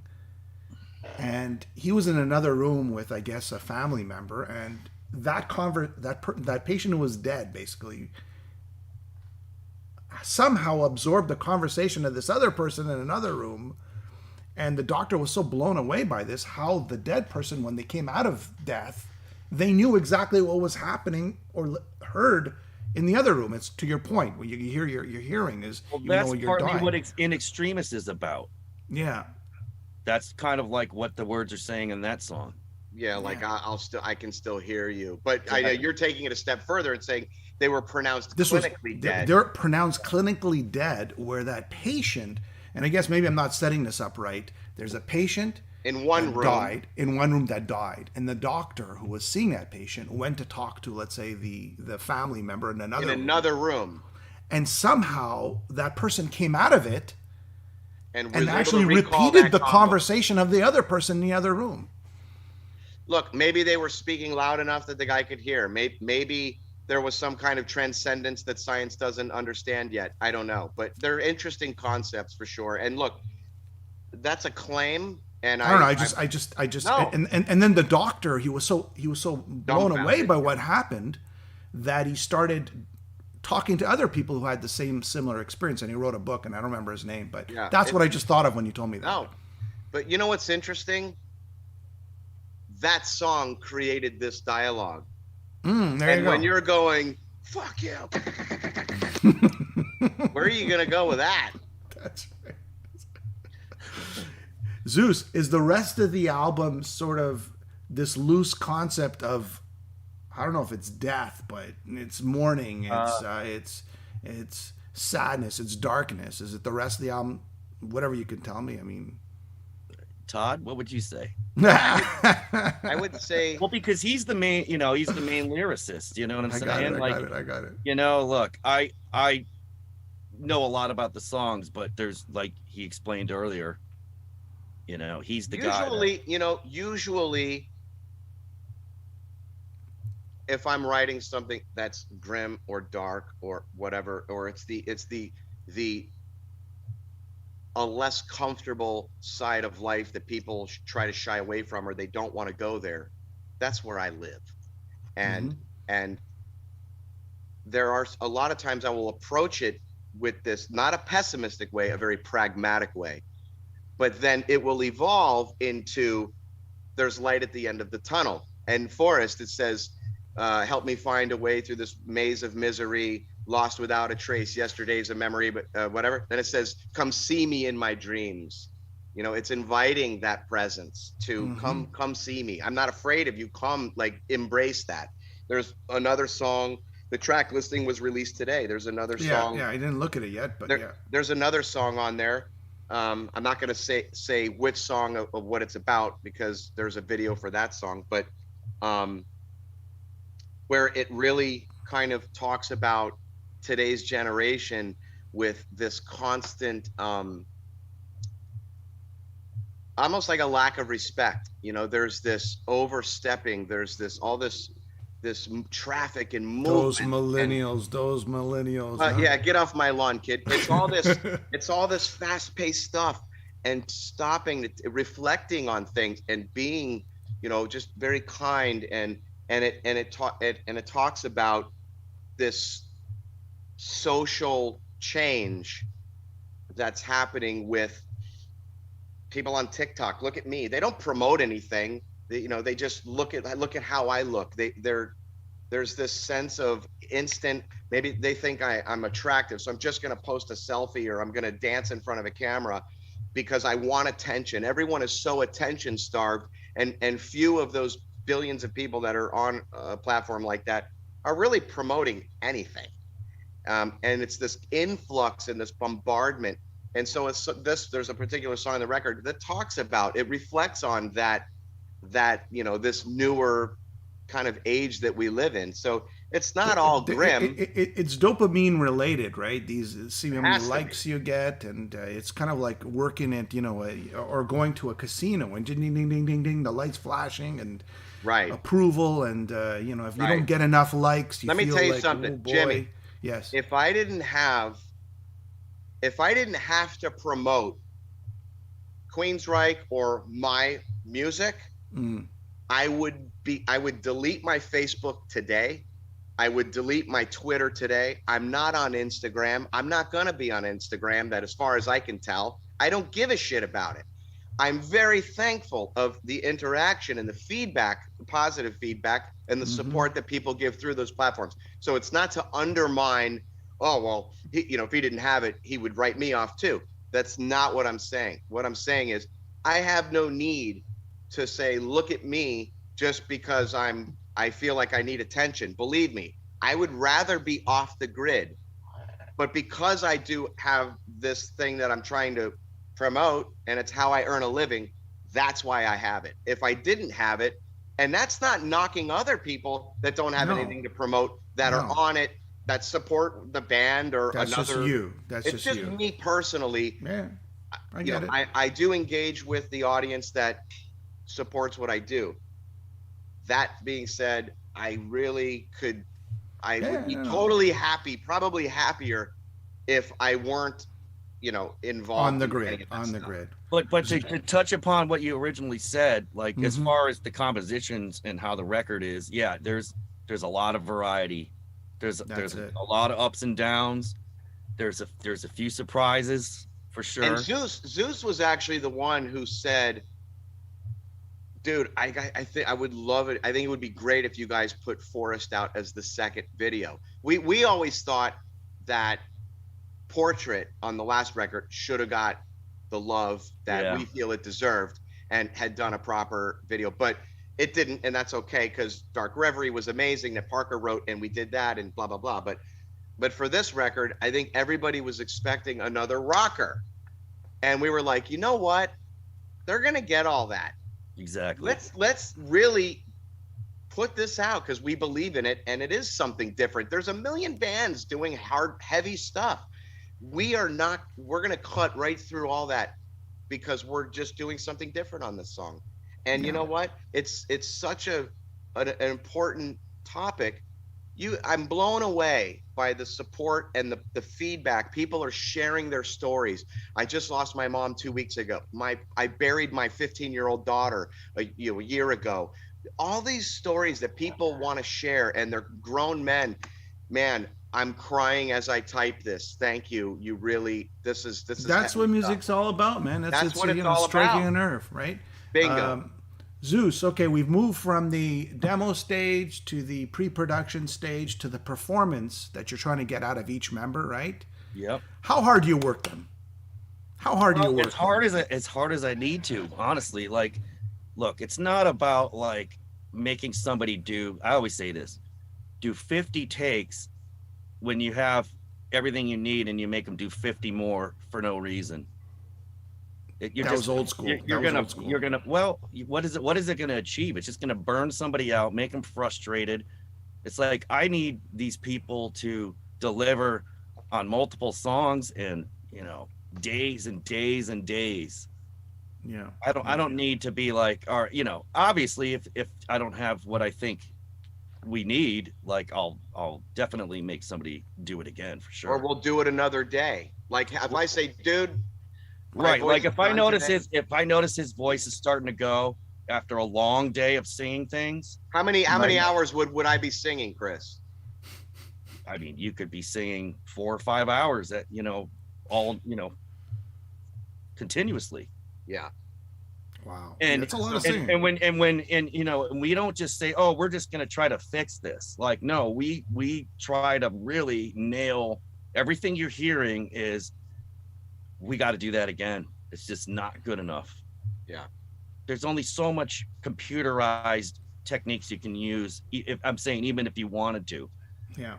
and he was in another room with, I guess, a family member, and that patient who was dead basically somehow absorbed the conversation of this other person in another room. And the doctor was so blown away by this, how the dead person, when they came out of death, they knew exactly what was happening or heard in the other room. It's to your point, what you hear, your hearing is, well, you know, that's you're partly dying. what In Extremis is about. Yeah. That's kind of like what the words are saying in that song. Yeah, like I can still hear you. But I know you're taking it a step further and saying they were pronounced clinically dead. They're pronounced clinically dead, where that patient, and I guess maybe I'm not setting this up right, there's a patient in one room that died, and the doctor who was seeing that patient went to talk to, let's say, the family member in another room. And somehow that person came out of it and was actually able to recall repeated the combo. conversation of the other person in the other room. Look, maybe they were speaking loud enough that the guy could hear. Maybe there was some kind of transcendence that science doesn't understand yet. I don't know, but they're interesting concepts for sure. And look, that's a claim. And I don't know. I just, no. and then the doctor, he was so blown away by what happened that he started talking to other people who had the similar experience, and he wrote a book, and I don't remember his name, but that's what I just thought of when you told me that. No, but you know what's interesting? That song created this dialogue. When you're going, fuck you, where are you gonna go with that? That's right. Zeuss, is the rest of the album sort of this loose concept of, I don't know if it's death, but it's mourning, it's sadness, it's darkness? Is it the rest of the album? Whatever you can tell me. I mean, Todd, what would you say? I would say, well, because he's the main, he's the main lyricist. You know what I'm saying? I got it. You know, look, I know a lot about the songs, but there's, like he explained earlier, he's the guy. Usually, if I'm writing something that's grim or dark or whatever, or it's the a less comfortable side of life that people try to shy away from, or they don't want to go there, that's where I live. And there are a lot of times I will approach it with this, not a pessimistic way, a very pragmatic way, but then it will evolve into, there's light at the end of the tunnel. And Forrest, it says, help me find a way through this maze of misery, lost without a trace, yesterday's a memory, but whatever. Then it says, come see me in my dreams. It's inviting that presence to come see me. I'm not afraid of you. Come, like, embrace that. There's another song, the track listing was released today. There's another song. Yeah, I didn't look at it yet, but there's another song on there. I'm not going to say which song of what it's about, because there's a video for that song, but where it really kind of talks about today's generation with this constant, almost like a lack of respect. There's this overstepping, there's this traffic and movement. Those millennials. Yeah, get off my lawn, kid. It's all this, it's all this fast-paced stuff, and stopping, reflecting on things, and being just very kind, and it talks about this social change that's happening with people on TikTok. Look at me. They don't promote anything. They just look at how I look. There's this sense of instant, maybe they think I'm attractive, so I'm just going to post a selfie, or I'm going to dance in front of a camera because I want attention. Everyone is so attention starved, and few of those billions of people that are on a platform like that are really promoting anything. And it's this influx and this bombardment. And so there's a particular song on the record that talks about, it reflects on that this newer kind of age that we live in. So it's not all grim. It's dopamine related, right? See how many likes you get, and it's kind of like working at, or going to a casino and ding, ding, ding, ding, ding, ding, the lights flashing and approval. And, if you don't get enough likes, Let me tell you something, oh boy. Jimmy. Yes. If I didn't have to promote Queensryche or my music, I would delete my Facebook today. I would delete my Twitter today. I'm not on Instagram. I'm not going to be on Instagram, that as far as I can tell. I don't give a shit about it. I'm very thankful of the interaction and the feedback, the positive feedback, and the support that people give through those platforms. So it's not to undermine, oh, well, if he didn't have it, he would write me off too. That's not what I'm saying. What I'm saying is I have no need to say, look at me, just because I feel like I need attention. Believe me, I would rather be off the grid. But because I do have this thing that I'm trying to promote, and it's how I earn a living, that's why I have it. If I didn't have it, and that's not knocking other people that don't have anything to promote, that are on it, that support the band or that's another. Just you. That's it's just you. Me personally. Yeah, I get it. I do engage with the audience that supports what I do. That being said, I really could, would be totally happy, probably happier if I weren't, involved on the grid. But to touch upon what you originally said, like as far as the compositions and how the record is, there's a lot of variety. There's a lot of ups and downs. There's a few surprises for sure. And Zeuss was actually the one who said, dude, I think I would love it. I think it would be great if you guys put Forest out as the second video. We always thought that Portrait on the last record should have got the love that we feel it deserved and had done a proper video, but it didn't, and that's okay, because Dark Reverie was amazing that Parker wrote, and we did that, and blah blah blah. But for this record, I think everybody was expecting another rocker, and we were like, you know what, they're gonna get all that. Exactly. Let's really put this out, because we believe in it, and it is something different. There's a million bands doing heavy stuff. We're going to cut right through all that because we're just doing something different on this song. And you know what? It's such an important topic. I'm blown away by the support and the feedback. People are sharing their stories. I just lost my mom 2 weeks ago. I buried my 15-year-old daughter a year ago. All these stories that people want to share, and they're grown men. Man, I'm crying as I type this. Thank you. You really, this is. That's what music's all about, man. That's what it's all striking about. a nerve, right? Bingo. Zeuss, okay, we've moved from the demo stage to the pre-production stage to the performance that you're trying to get out of each member, right? Yep. How hard do you work them? How hard do you work as hard as I need to, honestly. Like, look, it's not about like making somebody I always say this, do 50 takes when you have everything you need, and you make them do 50 more for no reason. Was old school. You're gonna. Well, what is it gonna achieve? It's just gonna burn somebody out, make them frustrated. It's like, I need these people to deliver on multiple songs and days and days and days. Yeah. I don't need to be like, or obviously if I don't have what I think we need, like I'll definitely make somebody do it again for sure. Or we'll do it another day. Like if I say, dude, right, like if I notice his voice is starting to go, after a long day of singing things. How many hours would I be singing, Chris? I mean, you could be singing 4 or 5 hours at, all, continuously. Yeah. Wow. And that's a lot of singing. And when we don't just say, oh, we're just going to try to fix this. Like, no, we try to really nail everything you're hearing is we got to do that again. It's just not good enough. Yeah. There's only so much computerized techniques you can use. I'm saying, even if you wanted to. Yeah.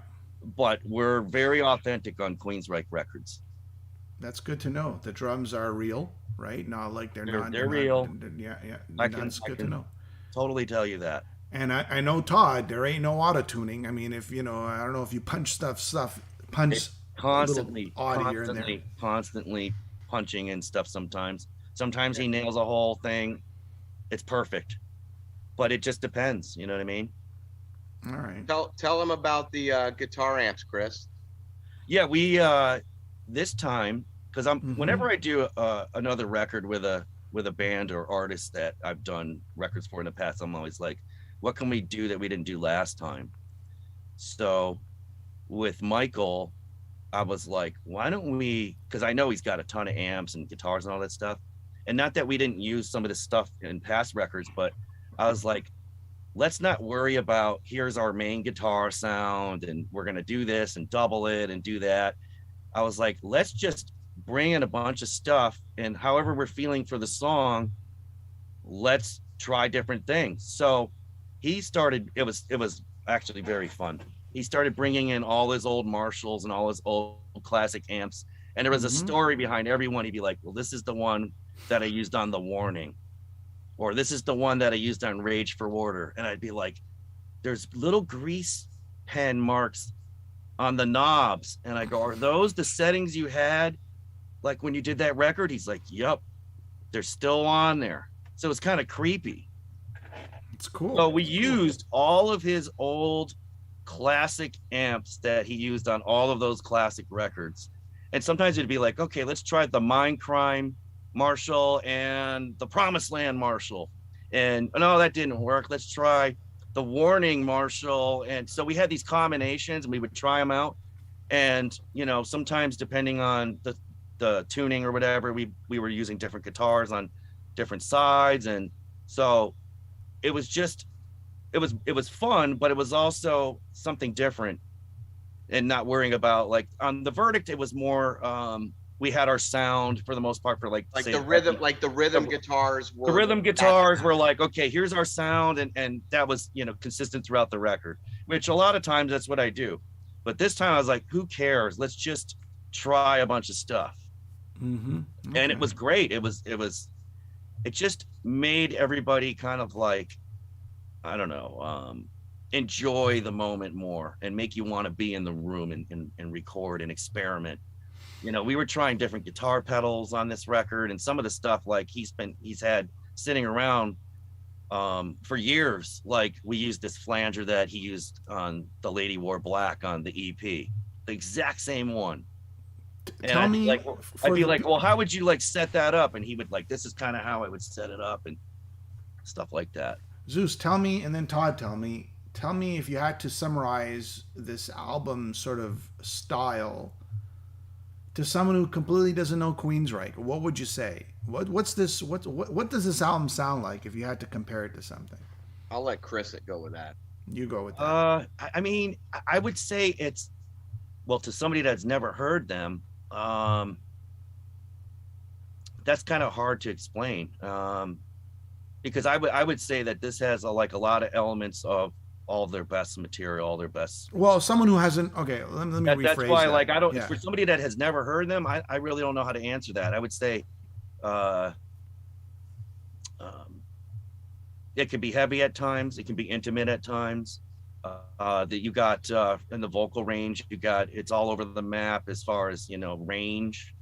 But we're very authentic on Queensryche records. That's good to know. The drums are real, right? Not like they're not. They're real. Yeah. That's good to know. Totally tell you that. And I know, Todd, there ain't no auto tuning. I mean, if I don't know if you punch punch constantly punching and stuff. Sometimes he nails a whole thing. It's perfect, but it just depends. You know what I mean? All right. Tell them about the guitar amps, Chris. Yeah, we this time, because whenever I do another record with a band or artist that I've done records for in the past, I'm always like, what can we do that we didn't do last time? So with Michael, I was like, why don't we, because I know he's got a ton of amps and guitars and all that stuff, and not that we didn't use some of this stuff in past records, but I was like, let's not worry about here's our main guitar sound and we're going to do this and double it and do that. I was like, let's just bring in a bunch of stuff, and however we're feeling for the song, let's try different things. So he started, it was actually very fun. He started bringing in all his old Marshalls and all his old classic amps, and there was a story behind every one. He'd be like, well, this is the one that I used on The Warning, or this is the one that I used on Rage for Order. And I'd be like, there's little grease pen marks on the knobs. And I go, are those the settings you had like when you did that record? He's like, yep, they're still on there. So it's kind of creepy. It's cool. So we used all of his old classic amps that he used on all of those classic records. And sometimes it'd be like, okay, let's try the Mind Crime Marshall and the Promised Land Marshall. And no, that didn't work. Let's try the Warning Marshall. And so we had these combinations and we would try them out. And, sometimes depending on the tuning or whatever, we were using different guitars on different sides. And so it was just, it was fun, but it was also something different, and not worrying about, like, on the Verdict, it was more, we had our sound for the most part for say, the rhythm, guitars were. The rhythm guitars were like, okay, here's our sound. And that was, consistent throughout the record, which a lot of times that's what I do. But this time I was like, who cares? Let's just try a bunch of stuff. Mm-hmm. Okay. And it was great. It just made everybody kind of like, I don't know, enjoy the moment more and make you want to be in the room and record and experiment. We were trying different guitar pedals on this record, and some of the stuff like he's had sitting around for years. Like, we used this flanger that he used on The Lady Wore Black on the EP, the exact same one. And Tell me, I'd be like, well, how would you set that up? And he would this is kind of how I would set it up and stuff like that. Zeuss, tell me, and then Todd, tell me if you had to summarize this album sort of style to someone who completely doesn't know Queensryche, what would you say? What does this album sound like if you had to compare it to something? I'll let Chris go with that. You go with that. I mean, I would say it's, well, to somebody that's never heard them, that's kind of hard to explain. Because I would say that this has a lot of elements of all their best material, all their best. Well, someone who hasn't, okay, let me rephrase that's why that. I don't, for somebody that has never heard them, I really don't know how to answer that. I would say it can be heavy at times, it can be intimate at times. That you got in the vocal range, it's all over the map as far as range.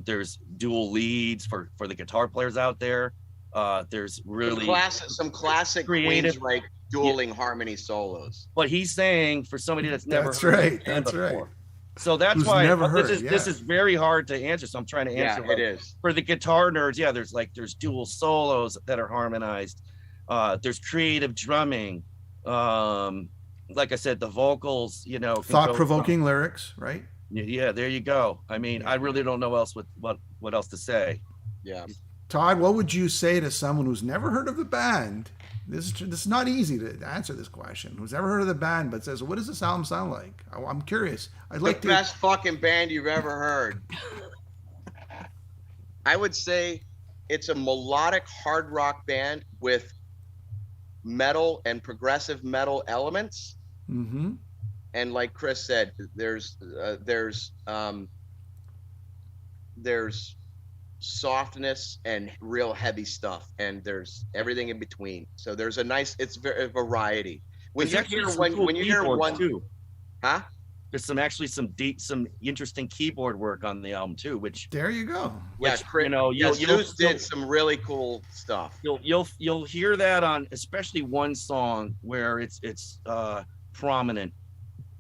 There's dual leads for the guitar players out there. There's really some classic Queensryche dueling harmony solos. But he's saying, for somebody that's never heard it before, So that's Who's why never heard, this is very hard to answer. So I'm trying to answer. Yeah, it is. For the guitar nerds, yeah, there's dual solos that are harmonized. There's creative drumming. Like I said, the vocals, thought-provoking lyrics, right? Yeah, there you go. I mean, I really don't know what else to say. Yeah. Todd, what would you say to someone who's never heard of the band? This is not easy to answer this question. Who's ever heard of the band but says, "What does this album sound like?" I'm curious. I'd like the best fucking band you've ever heard. I would say it's a melodic hard rock band with metal and progressive metal elements. Mm-hmm. And like Chris said, there's softness and real heavy stuff, and there's everything in between. So there's it's very variety. When you hear one too, huh? There's some interesting keyboard work on the album too. Which there you go. Zeus did some really cool stuff. You'll hear that on especially one song where it's prominent.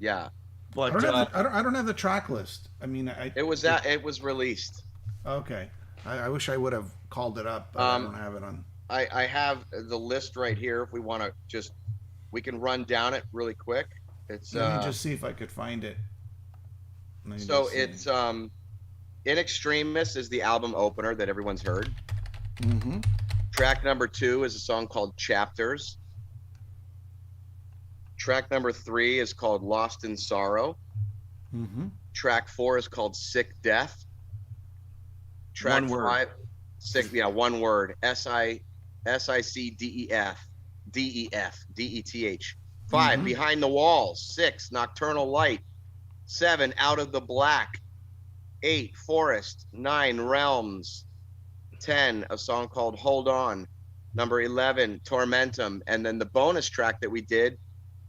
Yeah, but I don't have the track list. I mean, it was released. Okay. I wish I would have called it up, but I don't have it on. I have the list right here. If we want to we can run down it really quick. Let me just see if I could find it. So it's In Extremis is the album opener that everyone's heard. Mm-hmm. Track number 2 is a song called Chapters. Track number 3 is called Lost in Sorrow. Mm-hmm. Track 4 is called Sicdeth. Track one word. 5, one word. Sicdeth. Deth. 5, Mm-hmm. Behind the Walls. 6, Nocturnal Light. 7, Out of the Black. 8, Forest. 9, Realms. 10, a song called Hold On. Number 11, Tormentum. And then the bonus track that we did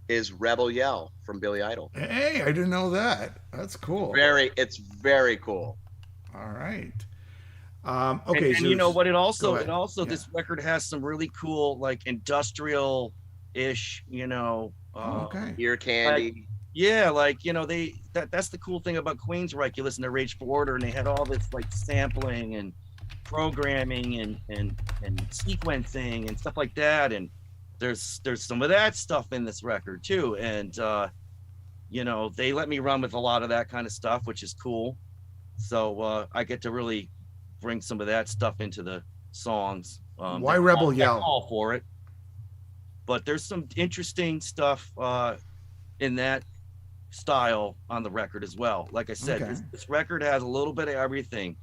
is Rebel Yell from Billy Idol. Hey, I didn't know that. That's cool. It's very cool. All right. Okay. And you know what? Yeah. This record has some really cool, like industrial-ish, okay. Ear candy. That's the cool thing about Queensryche. You listen to Rage for Order, and they had all this like sampling and programming and sequencing and stuff like that. And there's some of that stuff in this record too. And they let me run with a lot of that kind of stuff, which is cool. So I get to really bring some of that stuff into the songs. Why Rebel Yell? All for it. But there's some interesting stuff in that style on the record as well. Like I said, Okay. this record has a little bit of everything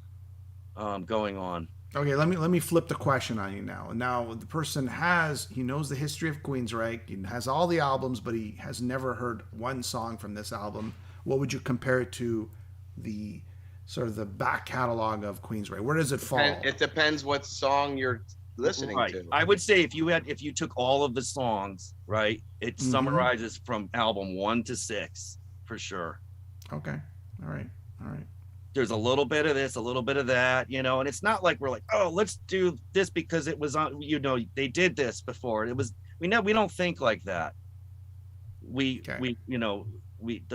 going on. Okay, let me flip the question on you now. Now the person he knows the history of Queensryche, he has all the albums, but he has never heard one song from this album. What would you compare it to the sort of the back catalog of Queensryche? Where does it fall? It depends what song you're listening to. I would say if you took all of the songs, right, it summarizes from album 1 to 6 for sure. Okay. All right. There's a little bit of this, a little bit of that, and it's not like we're like, oh, let's do this because it was on, they did this before. It was, we don't think like that. The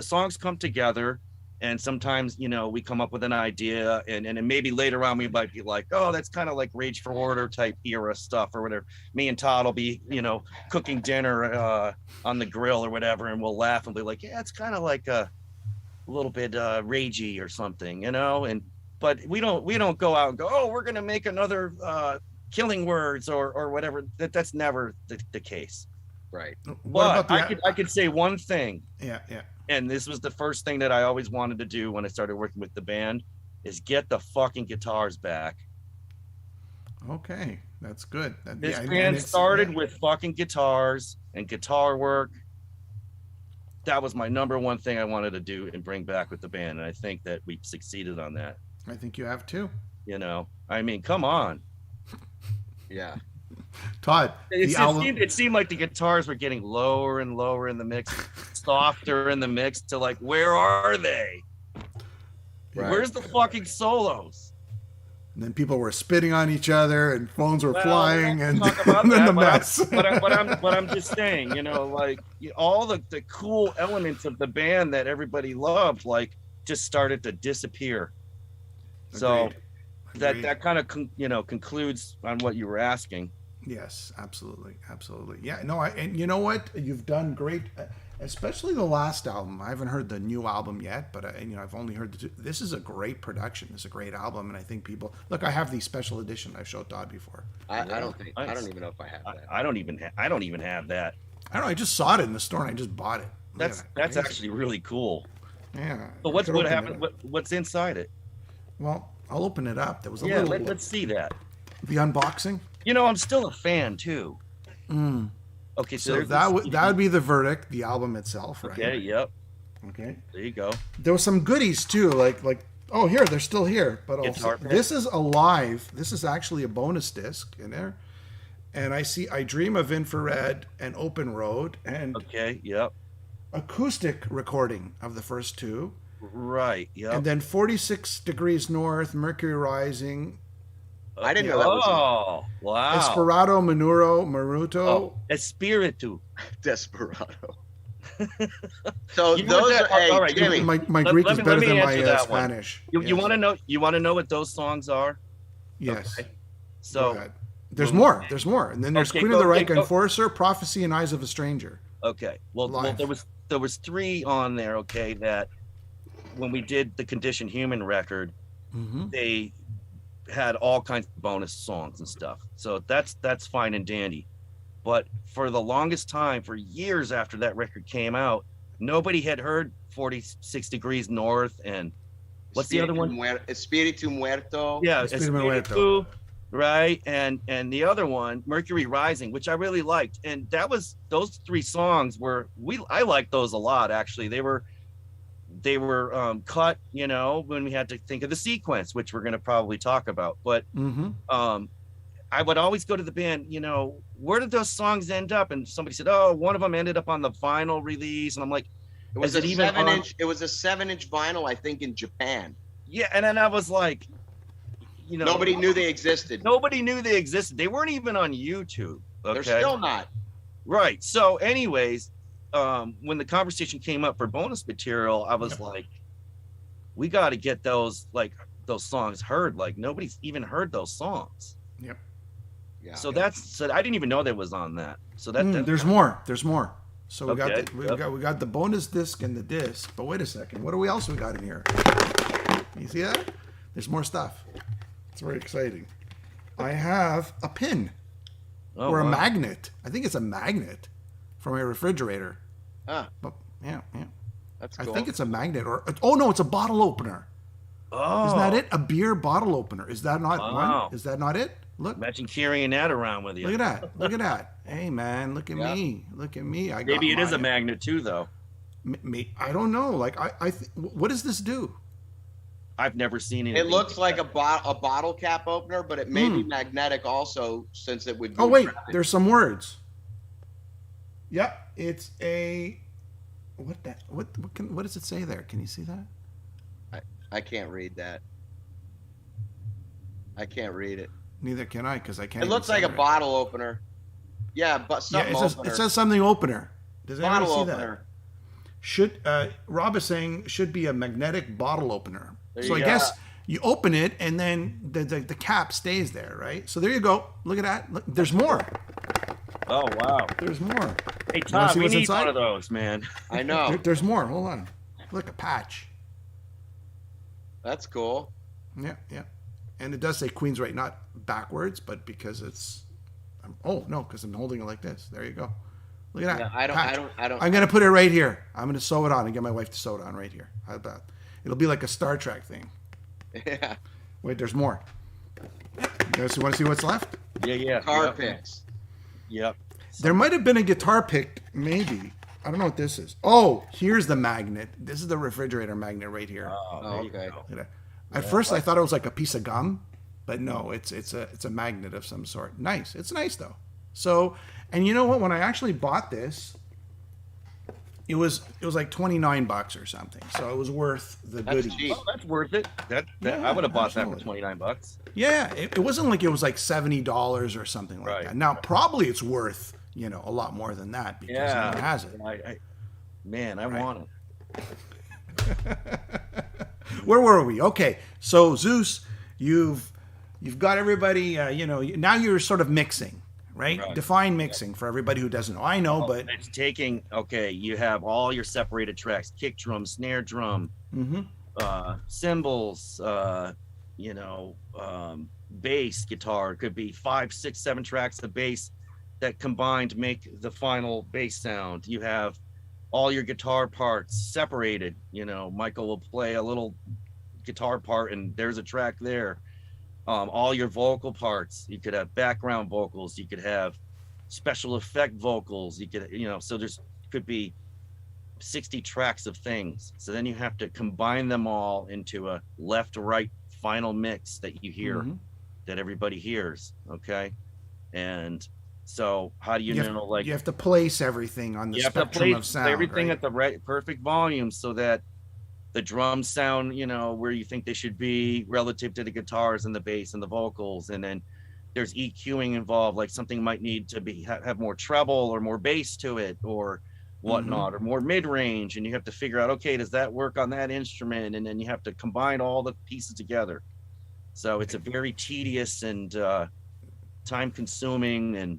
songs come together, and sometimes, we come up with an idea, and maybe later on we might be like, oh, that's kind of like Rage for Order type era stuff or whatever. Me and Todd will be, cooking dinner on the grill or whatever, and we'll laugh and be like, yeah, it's kind of like a little bit ragey or something, but we don't go out and go, oh, we're gonna make another Killing Words or whatever. That's never the case. Right. But I could say one thing. Yeah. And this was the first thing that I always wanted to do when I started working with the band, is get the fucking guitars back. Okay, that's good. This band started with fucking guitars and guitar work. That was my number one thing I wanted to do and bring back with the band, and I think that we've succeeded on that. I think you have too. I mean, come on. Yeah. Todd, it seemed like the guitars were getting lower and lower in the mix, softer in the mix, to like, where are they? Right. Where's the fucking solos? And then people were spitting on each other, and phones were flying, and then the mess. But I'm just saying, like all the cool elements of the band that everybody loved, like just started to disappear. Agreed. So Agreed. that kind of concludes on what you were asking. Yes, absolutely. Yeah, no, and you know what? You've done great, especially the last album. I haven't heard the new album yet, but I've only heard this is a great production. It's a great album, and I think people look. I have the special edition I've showed Todd before. I don't even know if I have that. I don't even have that. I don't know. I just saw it in the store and I just bought it. That's actually really cool. Yeah. But what happened? What's inside it? Well, I'll open it up. There was a little. Let's see that. The unboxing. I'm still a fan too. Okay, so that would be the verdict, the album itself, right? Okay, yep. Okay. There you go. There was some goodies too, like here, they're still here, but also this is alive. This is actually a bonus disc in there. And I Dream of Infrared and Open Road and okay, yep. Acoustic recording of the first two. Right, yep. And then 46 Degrees North, Mercury Rising. I didn't know that was. Oh, wow. Desperado Maruto. Oh, Espiritu. Desperado. So those are. Hey, all right, Jimmy. My Greek is better than my Spanish. You want to know? You want to know what those songs are? Yes. Okay. So there's more. There's more, and then there's Queen of the Reich, Enforcer, Prophecy, and Eyes of a Stranger. Okay. Well, there was 3 on there. Okay, that when we did the Condition Human record, they had all kinds of bonus songs and stuff. So that's fine and dandy. But for the longest time, for years after that record came out, nobody had heard 46 Degrees North and what's the other one? Espiritu Muerto. Yeah, Espiritu, right? And the other one, Mercury Rising, which I really liked. And those 3 songs I liked those a lot, actually. They were cut, when we had to think of the sequence, which we're going to probably talk about. But I would always go to the band, where did those songs end up? And somebody said, oh, one of them ended up on the vinyl release. And I'm like, it was a 7-inch. It was a 7-inch vinyl, I think, in Japan. Yeah, and then I was like, nobody knew they existed. Nobody knew they existed. They weren't even on YouTube. Okay? They're still not. Right. So, anyways. When the conversation came up for bonus material, I was like, we got to get those songs heard. Like nobody's even heard those songs. Yep. Yeah. So I didn't even know that was on that. So there's more. So we got the bonus disc and the disc. But wait a second, what else we got in here? You see that? There's more stuff. It's very exciting. I have a pin or a magnet. I think it's a magnet. From a refrigerator. But yeah. That's cool. I think it's a magnet no, it's a bottle opener. Oh. Isn't that it? A beer bottle opener. Is that not one? Is that not it? Look. Imagine carrying that around with you. Look at that. Hey man, look at me. Maybe it is a magnet too though. I don't know. Like what does this do? I've never seen it. It looks like a bottle cap opener, but it may be magnetic also, since it would be. Oh wait, there's some words. Yep, it's a what does it say there? Can you see that? I can't read that. I can't read it. Neither can I, because I can't. It looks like a bottle opener. Yeah, but something it says something opener. Does anybody see opener. That? Rob is saying should be a magnetic bottle opener. So I guess you open it and then the cap stays there, right? So there you go. Look at that. Look, there's more. Oh wow! There's more. Hey Todd, we need one of those, man. I know. There's more. Hold on. Look, a patch. That's cool. Yeah. And it does say Queensrÿche, not backwards, but because it's. Because I'm holding it like this. There you go. Look at that. Yeah, I don't. I'm gonna put it right here. I'm gonna sew it on and get my wife to sew it on right here. How about? It'll be like a Star Trek thing. Yeah. Wait, there's more. You guys want to see what's left? Yeah. Guitar picks. Yep. There might have been a guitar pick, maybe. I don't know what this is. Oh, here's the magnet. This is the refrigerator magnet right here. Oh, okay. At first, I thought it was like a piece of gum, but no, it's a magnet of some sort. Nice. It's nice though. So, and you know what? When I actually bought this, it was like $29 or something. So it was worth the goodies. Oh, that's worth it. I would have bought that for $29. Yeah, it wasn't like it was like $70 or something like that. Now probably it's worth a lot more than that because no one has it. I want it. Where were we? Okay, so Zeuss, you've got everybody. Now you're sort of mixing, right? Define mixing for everybody who doesn't know. I know, but it's taking. Okay, you have all your separated tracks: kick drum, snare drum, cymbals. Bass guitar. It could be 5, 6, 7 tracks of bass that combined make the final bass sound. You have all your guitar parts separated. Michael will play a little guitar part and there's a track there. All your vocal parts. You could have background vocals. You could have special effect vocals. You could, so could be 60 tracks of things. So then you have to combine them all into a left-right final mix that you hear, that everybody hears. Okay. And so how do you know, you have to place everything on the spectrum of sound, everything at the perfect volume so that the drums sound, where you think they should be relative to the guitars and the bass and the vocals. And then there's EQing involved, like something might need to be have more treble or more bass to it or whatnot, or more mid-range. And you have to figure out, okay, does that work on that instrument? And then you have to combine all the pieces together. So it's a very tedious and time-consuming and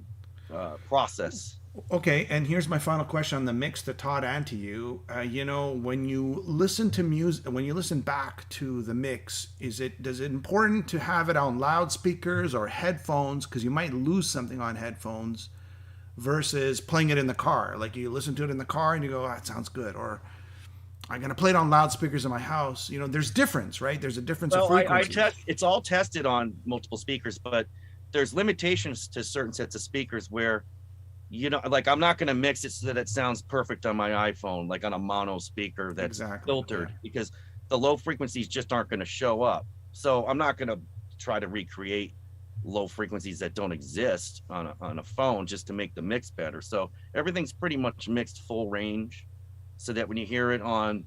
process. Okay, and here's my final question on the mix to Todd and to you. When you listen to music, when you listen back to the mix, is it important to have it on loudspeakers or headphones? Because you might lose something on headphones versus playing it in the car. Like you listen to it in the car and you go, that sounds good. Or I'm going to play it on loudspeakers in my house. There's difference, right? There's a difference of frequencies. It's all tested on multiple speakers, but there's limitations to certain sets of speakers where, like I'm not going to mix it so that it sounds perfect on my iPhone, like on a mono speaker that's filtered, because the low frequencies just aren't going to show up. So I'm not going to try to recreate low frequencies that don't exist on a phone just to make the mix better. So everything's pretty much mixed full range, so that when you hear it on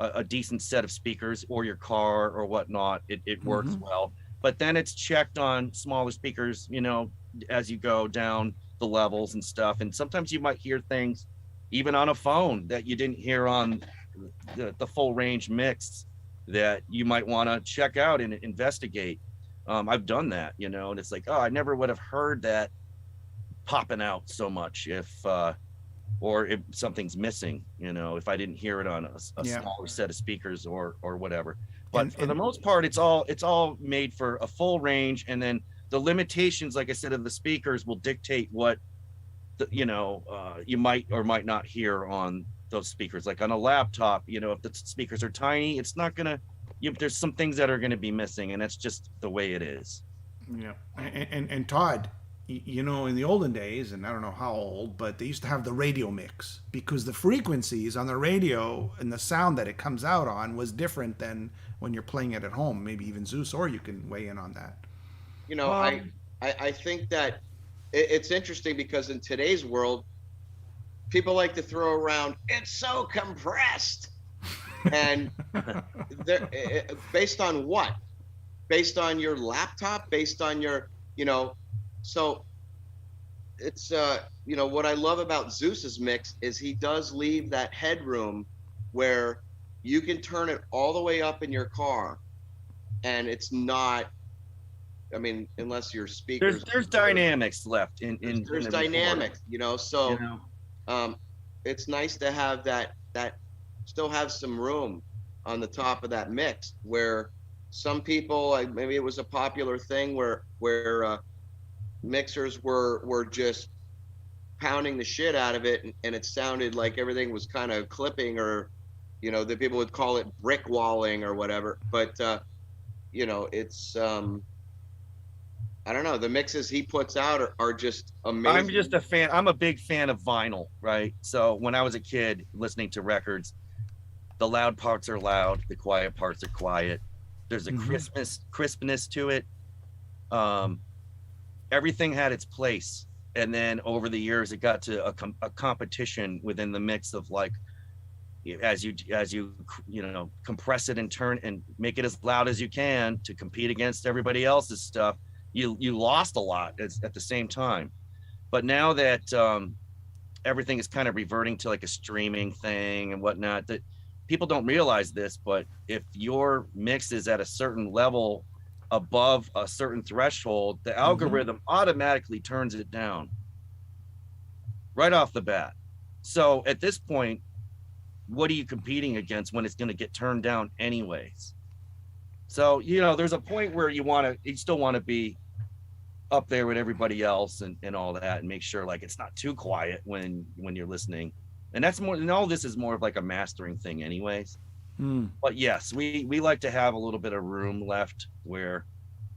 a decent set of speakers or your car or whatnot, it works well. But then it's checked on smaller speakers, as you go down the levels and stuff. And sometimes you might hear things even on a phone that you didn't hear on the full range mix that you might want to check out and investigate. I've done that, and it's like, I never would have heard that popping out so much if something's missing, if I didn't hear it on a smaller set of speakers or whatever. But for the most part, it's all made for a full range, and then the limitations, like I said, of the speakers will dictate what you might or might not hear on those speakers. Like on a laptop, if the speakers are tiny, it's not gonna. There's some things that are going to be missing, and that's just the way it is. Yeah, and Todd, in the olden days, and I don't know how old, but they used to have the radio mix because the frequencies on the radio and the sound that it comes out on was different than when you're playing it at home. Maybe even Zeuss, or you can weigh in on that. I think that it's interesting because in today's world, people like to throw around, it's so compressed. And they're based on what? Based on your laptop? Based on your, so it's, what I love about Zeuss's mix is he does leave that headroom where you can turn it all the way up in your car and it's not, unless your speakers. There's dynamics left there's dynamics, so it's nice to have that still have some room on the top of that mix where some people, maybe it was a popular thing where mixers were just pounding the shit out of it and it sounded like everything was kind of clipping, or the people would call it brick walling or whatever, but it's I don't know, the mixes he puts out are just amazing. I'm a big fan of vinyl, right? So when I was a kid listening to records, the loud parts are loud, the quiet parts are quiet. There's a crispness to it. Everything had its place. And then over the years, it got to a competition within the mix of like, as you compress it and turn and make it as loud as you can to compete against everybody else's stuff, you lost a lot at the same time. But now that everything is kind of reverting to like a streaming thing and whatnot, that people don't realize this, but if your mix is at a certain level above a certain threshold, the algorithm automatically turns it down right off the bat. So at this point, what are you competing against when it's going to get turned down anyways? So, you know, there's a point where you still want to be up there with everybody else and all that, and make sure like it's not too quiet when you're listening. And that's more, and all this is more of like a mastering thing anyways. But yes, we like to have a little bit of room left where,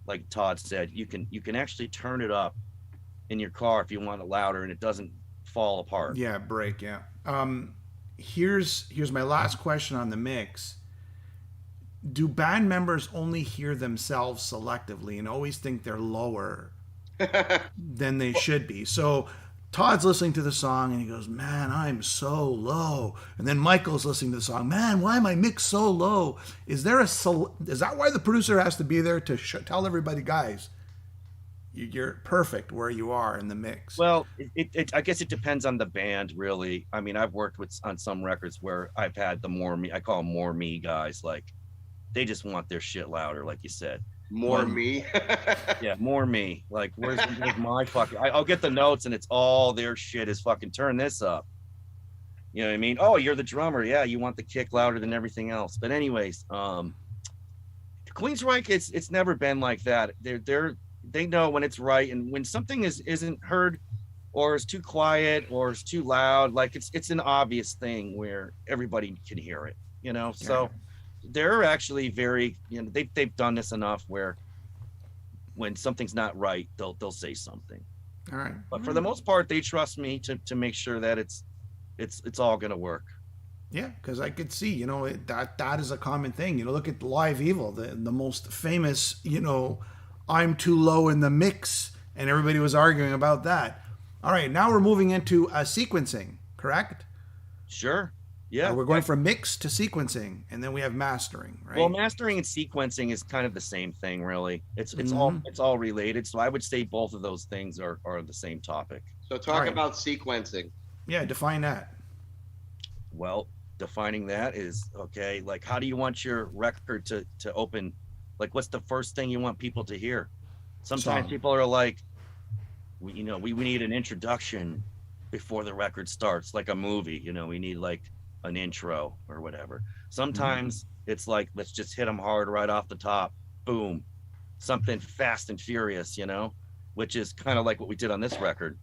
like Todd said, you can actually turn it up in your car if you want it louder and it doesn't fall apart. Yeah, break, yeah. Here's my last question on the mix. Do band members only hear themselves selectively and always think they're lower than they should be? So Todd's listening to the song and he goes, man, I'm so low. And then Michael's listening to the song, man, why am I mixed so low? Is that why the producer has to be there to tell everybody, guys, you're perfect where you are in the mix? Well, I guess it depends on the band, really. I mean, I've worked on some records where I've had I call them more me guys. Like, they just want their shit louder, like you said. More me. Yeah, more me. Like, where's my fucking? I'll get the notes, and it's all their shit is fucking turn this up. You know what I mean? Oh, you're the drummer. Yeah, you want the kick louder than everything else. But anyways, Queensryche, it's never been like that. They know when it's right, and when something isn't heard, or is too quiet, or is too loud. Like it's an obvious thing where everybody can hear it. You know, so. They're actually very, you know, they've done this enough where when something's not right, they'll say something. All right. But for the most part, they trust me to make sure that it's all gonna work. Yeah, because I could see, you know, that is a common thing. You know, look at Live Evil, the most famous, you know, I'm too low in the mix, and everybody was arguing about that. All right, now we're moving into sequencing, correct? Sure. Yeah, we're going from mix to sequencing, and then we have mastering, right? Well, mastering and sequencing is kind of the same thing, really. It's all related. So I would say both of those things are the same topic. So talk about sequencing. Yeah, define that. Well, defining that is, okay, like, how do you want your record to open? Like, what's the first thing you want people to hear? Sometimes people are like, we need an introduction before the record starts, like a movie. You know, we need like an intro or whatever. Sometimes it's like, let's just hit them hard right off the top. Boom. Something fast and furious, you know, which is kind of like what we did on this record.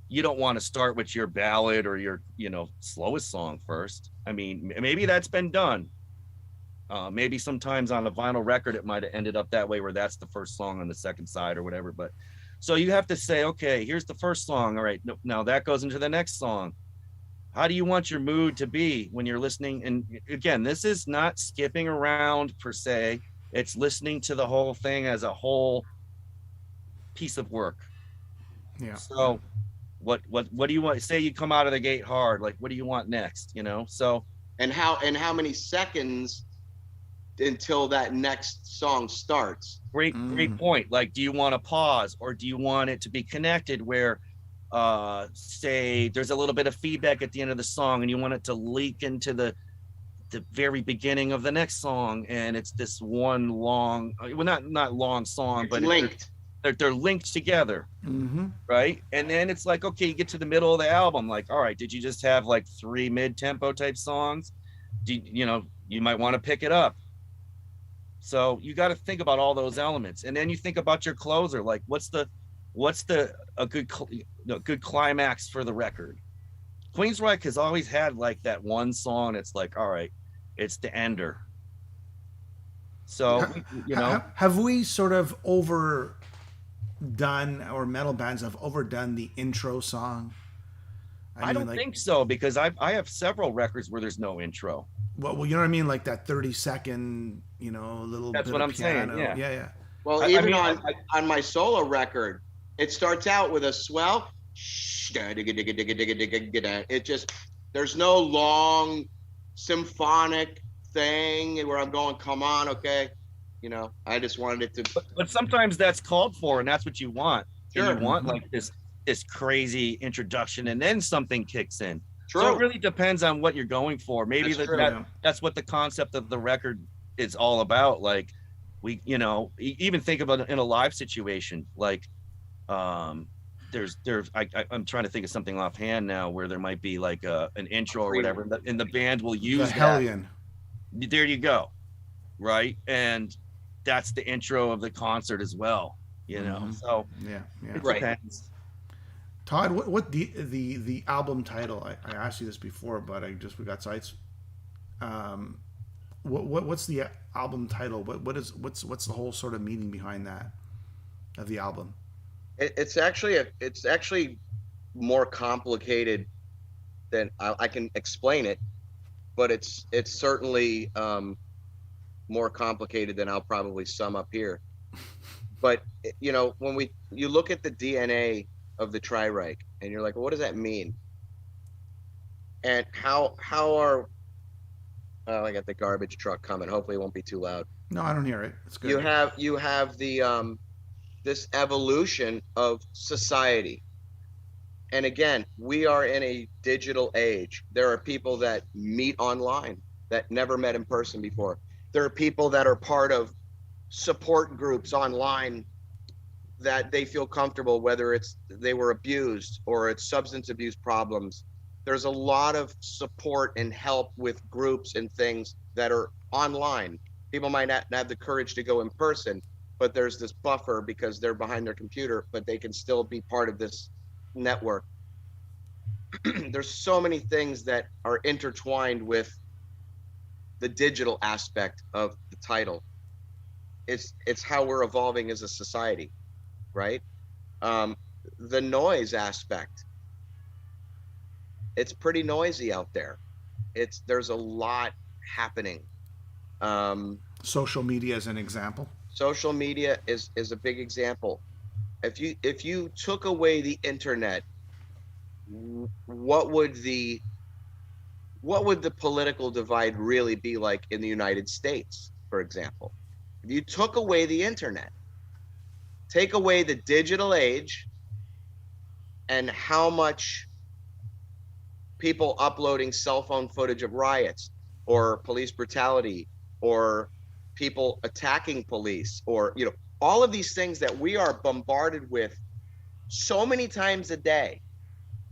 You don't want to start with your ballad or your, you know, slowest song first. I mean, maybe that's been done. Maybe sometimes on a vinyl record, it might have ended up that way where that's the first song on the second side or whatever. But so you have to say, okay, here's the first song. All right. Now that goes into the next song. How do you want your mood to be when you're listening? And again, this is not skipping around per se. It's listening to the whole thing as a whole piece of work. Yeah. So what do you want? Say you come out of the gate hard. Like, what do you want next? You know? So. And how many seconds until that next song starts? Great point. Like, do you want to pause, or do you want it to be connected where, say there's a little bit of feedback at the end of the song and you want it to leak into the very beginning of the next song, and it's this one long, well, not long song, it's but linked. They're linked together, right? And then it's like, okay, you get to the middle of the album, like, all right, did you just have like 3 mid-tempo type songs? You know, you might want to pick it up. So you got to think about all those elements, and then you think about your closer, like what's a good climax for the record. Queensryche has always had like that one song. It's like, all right, it's the ender. So, you know, have we sort of overdone, or metal bands have overdone the intro song? I don't think so, because I have several records where there's no intro. Well, you know what I mean, like that 30-second, you know, little. That's bit what of I'm piano. saying. Yeah. Well, on my solo record, it starts out with a swell. It just, there's no long symphonic thing where I'm going, come on, okay. You know, I just wanted it to. But sometimes that's called for, and that's what you want. Sure. And you want like this crazy introduction, and then something kicks in. True. So it really depends on what you're going for. Maybe That's that's what the concept of the record is all about. Like we, even think about it in a live situation, like I'm trying to think of something offhand now where there might be like an intro or whatever, and the band will use the Hellion. There you go. Right. And that's the intro of the concert as well, So yeah. It depends. Todd, what the album title? I asked you this before, but we got sites. What's the album title? What's the whole sort of meaning behind that of the album? It's actually more complicated than I can explain it, but it's certainly more complicated than I'll probably sum up here. But when you look at the DNA of the Queensryche, and you're like, well, what does that mean? And how are I got the garbage truck coming. Hopefully it won't be too loud. No, I don't hear it. It's good. You have the this evolution of society. And again, we are in a digital age. There are people that meet online that never met in person before. There are people that are part of support groups online that they feel comfortable, whether it's they were abused or it's substance abuse problems. There's a lot of support and help with groups and things that are online. People might not have the courage to go in person, but there's this buffer because they're behind their computer, but they can still be part of this network. There's so many things that are intertwined with the digital aspect of the title. It's how we're evolving as a society, right? The noise aspect. It's pretty noisy out there. There's a lot happening. Social media is an example. Social media is a big example. If you took away the internet, what would the political divide really be like in the United States, for example? If you took away the internet, take away the digital age, and how much people uploading cell phone footage of riots or police brutality or people attacking police or all of these things that we are bombarded with so many times a day.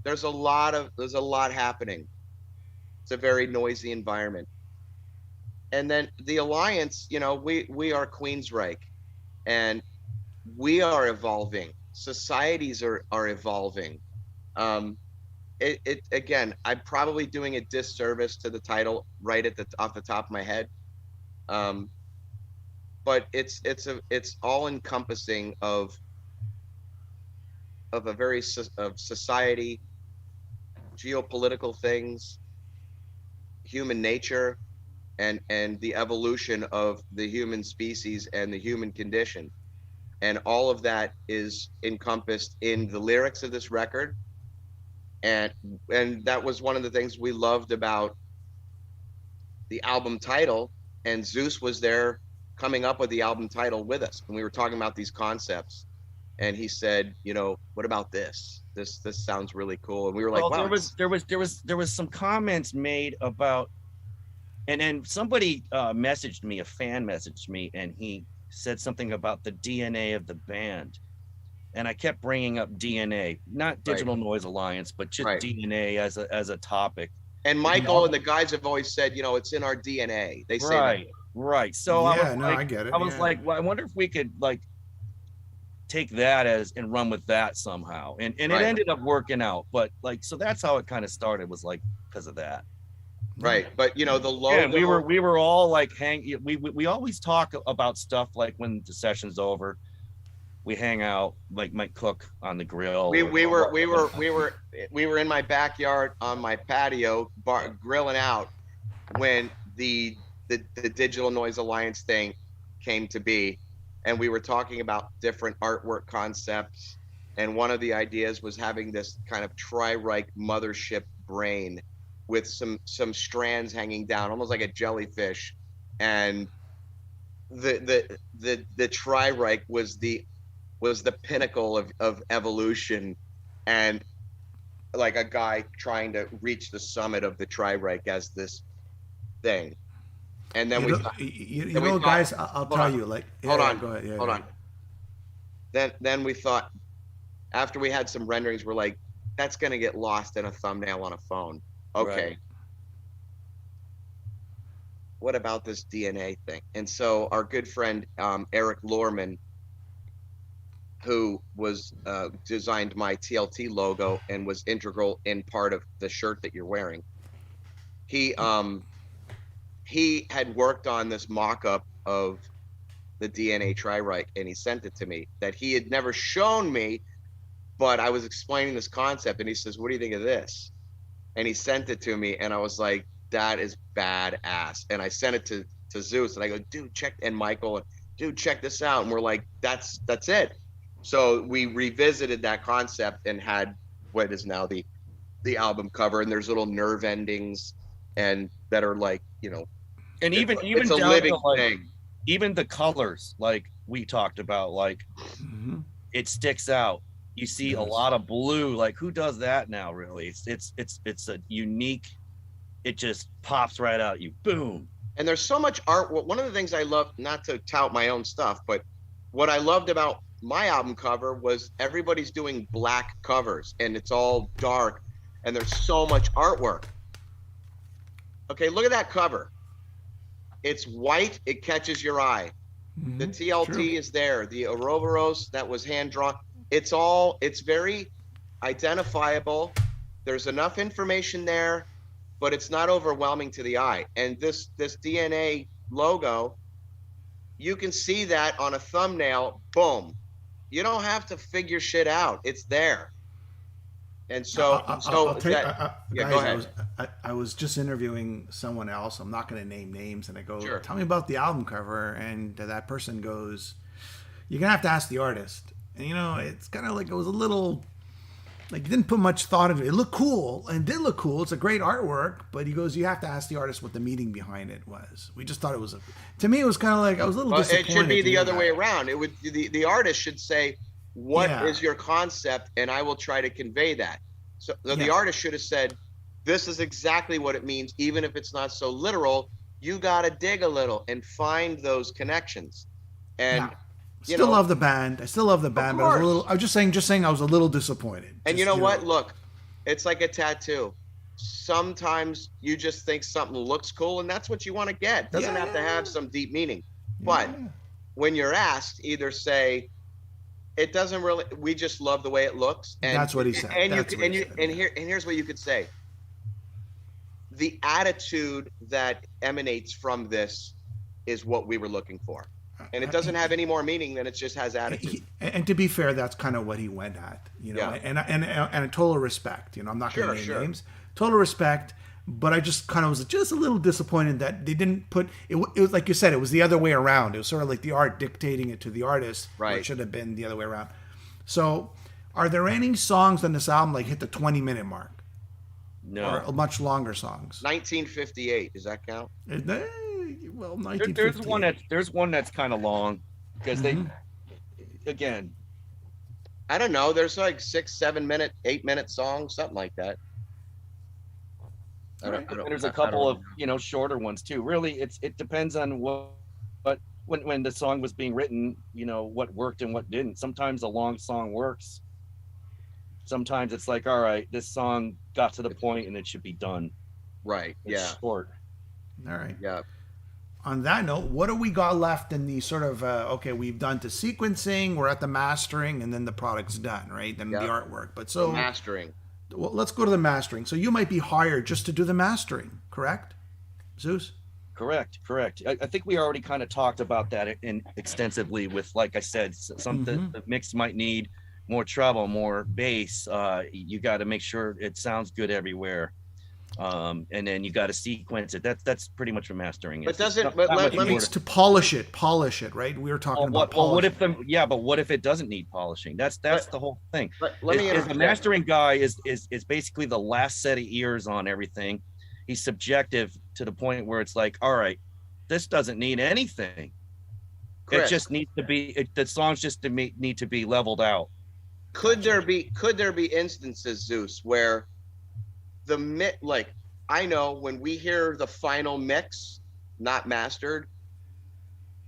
There's a lot happening. It's a very noisy environment. And then the Alliance, we are Queensryche, and we are evolving. Societies are evolving. Again, I'm probably doing a disservice to the title right off the top of my head. But it's all encompassing of a very of society, geopolitical things, human nature, and the evolution of the human species and the human condition. And all of that is encompassed in the lyrics of this record. And that was one of the things we loved about the album title. And Zeuss was there coming up with the album title with us. And we were talking about these concepts. And he said, what about this? This sounds really cool. And we were like, wow. There was some comments made about, and then somebody messaged me, a fan messaged me, and he said something about the DNA of the band. And I kept bringing up DNA, not Digital Noise Alliance, but just DNA as a topic. And Michael and the guys have always said, it's in our DNA. They say that. Right. So I get it. I was like, well, I wonder if we could take that and run with that somehow. And it ended up working out. But so that's how it kind of started, was because of that. Right. But the logo. Yeah, we were all we always talk about stuff like when the session's over. We hang out, might cook on the grill. We were in my backyard on my patio grilling out when the Digital Noise Alliance thing came to be, and we were talking about different artwork concepts, and one of the ideas was having this kind of Queensryche mothership brain with some strands hanging down, almost like a jellyfish, and the Queensryche was the pinnacle of evolution, and like a guy trying to reach the summit of the Queensryche as this thing. And then guys, I'll tell you, like, hold on, go ahead. Hold on. Then we thought, after we had some renderings, we're like, that's going to get lost in a thumbnail on a phone. Okay. Right. What about this DNA thing? And so our good friend, Eric Lorman, who was designed my TLT logo and was integral in part of the shirt that you're wearing, he had worked on this mock-up of the DNA Queensryche, and he sent it to me that he had never shown me, but I was explaining this concept, and he says, what do you think of this? And he sent it to me, and I was like, that is badass. And I sent it to Zeuss, and I go, dude, check, and Michael, dude, check this out. And we're like, that's it. So we revisited that concept and had what is now the album cover, and there's little nerve endings and that are like, you know, and even it's a down living to, like, thing. Even the colors, like we talked about, like it sticks out. You see a lot of blue. Like, who does that now? Really, it's a unique. It just pops right out. You boom. And there's so much art. One of the things I love, not to tout my own stuff, but what I loved about my album cover was everybody's doing black covers, and it's all dark, and there's so much artwork. Okay, look at that cover. It's white. It catches your eye. The TLT is there. The Ouroboros that was hand drawn. It's very identifiable. There's enough information there, but it's not overwhelming to the eye. And this DNA logo, you can see that on a thumbnail. Boom. You don't have to figure shit out. It's there. And so, go ahead. I was just interviewing someone else. I'm not going to name names, and I go, sure, tell me about the album cover, and that person goes, you're gonna have to ask the artist. And you know, it's kind of like, it was a little like, you didn't put much thought into it. It looked cool, and it did look cool. It's a great artwork, but he goes, you have to ask the artist what the meaning behind it was. We just thought it was to me, it was kind of like, I was a little disappointed. It should be the other way around. It would, the artist should say, what is your concept, and I will try to convey that. So the artist should have said, this is exactly what it means, even if it's not so literal. You got to dig a little and find those connections. And still love the band. I still love the band, but I was just saying I was a little disappointed. And you know what? Look, it's like a tattoo. Sometimes you just think something looks cool, and that's what you want to get. It doesn't have to have some deep meaning. But when you're asked, either say, it doesn't really, we just love the way it looks. And that's what he said. And here's what you could say. The attitude that emanates from this is what we were looking for. And it doesn't have any more meaning than it just has attitude. And to be fair, that's kind of what he went at, you know, and a total respect, you know, I'm not going to name names, total respect, but I just kind of was just a little disappointed that they didn't put, it was like you said, it was the other way around. It was sort of like the art dictating it to the artist. Right. It should have been the other way around. So are there any songs on this album like hit the 20-minute mark? No. Or much longer songs? 1958, does that count? Well, 1958. There's one that's kind of long, because they, again, I don't know, there's like 6, 7 minute, 8-minute songs, something like that. There's a couple of, you know, shorter ones too. Really, it depends on when the song was being written, you know, what worked and what didn't. Sometimes a long song works. Sometimes it's like, all right, this song got to the point and it should be done. Right. It's short. All right. Yeah. On that note, what do we got left in the sort of, okay, we've done to sequencing, we're at the mastering, and then the product's done, right? Then the artwork. But so the mastering. Well, let's go to the mastering. So you might be hired just to do the mastering, correct, Zeuss? Correct. I think we already kind of talked about that extensively with, like I said, something the mix might need more treble, more bass. You got to make sure it sounds good everywhere. And then you got to sequence it. That's pretty much what mastering is. But doesn't, but let me to polish it, right? We were talking about polish. But what if it doesn't need polishing? That's the whole thing. The mastering guy is basically the last set of ears on everything. He's subjective to the point where it's like, all right, this doesn't need anything. Correct. It just needs to be, the songs just need to be leveled out. Could there be instances, Zeus, where like, I know when we hear the final mix, not mastered,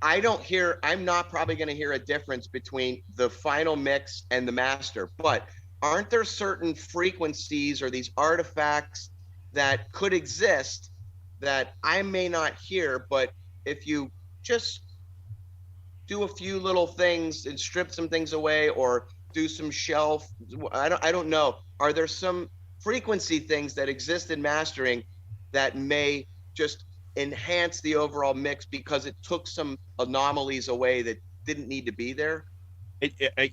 I'm not probably going to hear a difference between the final mix and the master, but aren't there certain frequencies or these artifacts that could exist that I may not hear, but if you just do a few little things and strip some things away or do some shelf, I don't know. Are there some frequency things that exist in mastering that may just enhance the overall mix because it took some anomalies away that didn't need to be there?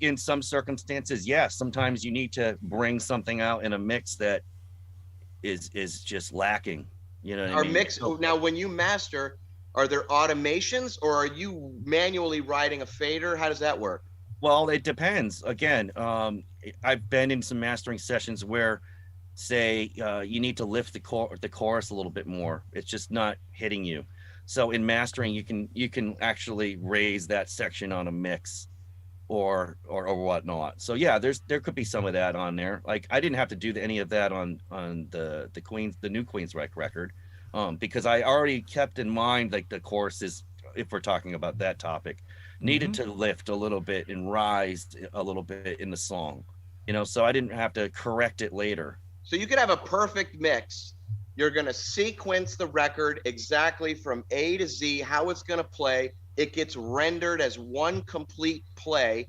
In some circumstances, yes. Sometimes you need to bring something out in a mix that is just lacking. You know what I mean? Mix now, when you master, are there automations or are you manually writing a fader? How does that work? Well, it depends. Again, I've been in some mastering sessions where, say, you need to lift the chorus a little bit more. It's just not hitting you. So in mastering, you can actually raise that section on a mix or whatnot. So yeah, there could be some of that on there. Like I didn't have to do any of that on the new Queensryche record, because I already kept in mind like the choruses, if we're talking about that topic, needed to lift a little bit and rise a little bit in the song, you know, so I didn't have to correct it later. So you could have a perfect mix. You're going to sequence the record exactly from A to Z, how it's going to play. It gets rendered as one complete play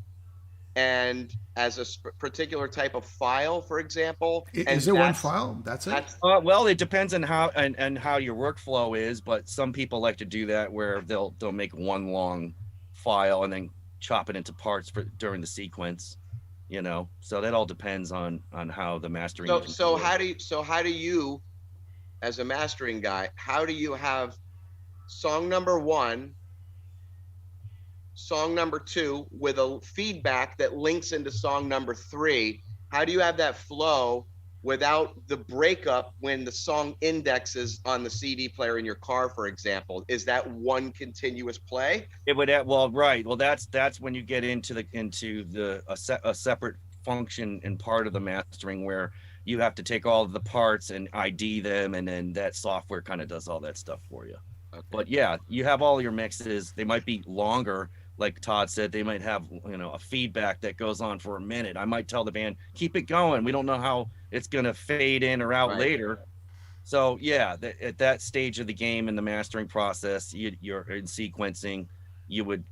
and as a particular type of file, for example. Is it one file? That's it? Well, it depends on how and how your workflow is, but some people like to do that where they'll make one long file and then chop it into parts during the sequence, you know. So that all depends on how the mastering. So how do you, as a mastering guy, how do you have song number 1, song number 2 with a feedback that links into song number 3? How do you have that flow without the breakup when the song indexes on the CD player in your car, for example? Is that one continuous play? It would have, well, right. Well, that's when you get into a separate function and part of the mastering where you have to take all of the parts and ID them, and then that software kind of does all that stuff for you. Okay. But yeah, you have all your mixes. They might be longer. Like Todd said, they might have, you know, a feedback that goes on for a minute. I might tell the band, keep it going. We don't know how it's going to fade in or out later. So yeah, at that stage of the game in the mastering process, you're in sequencing, you would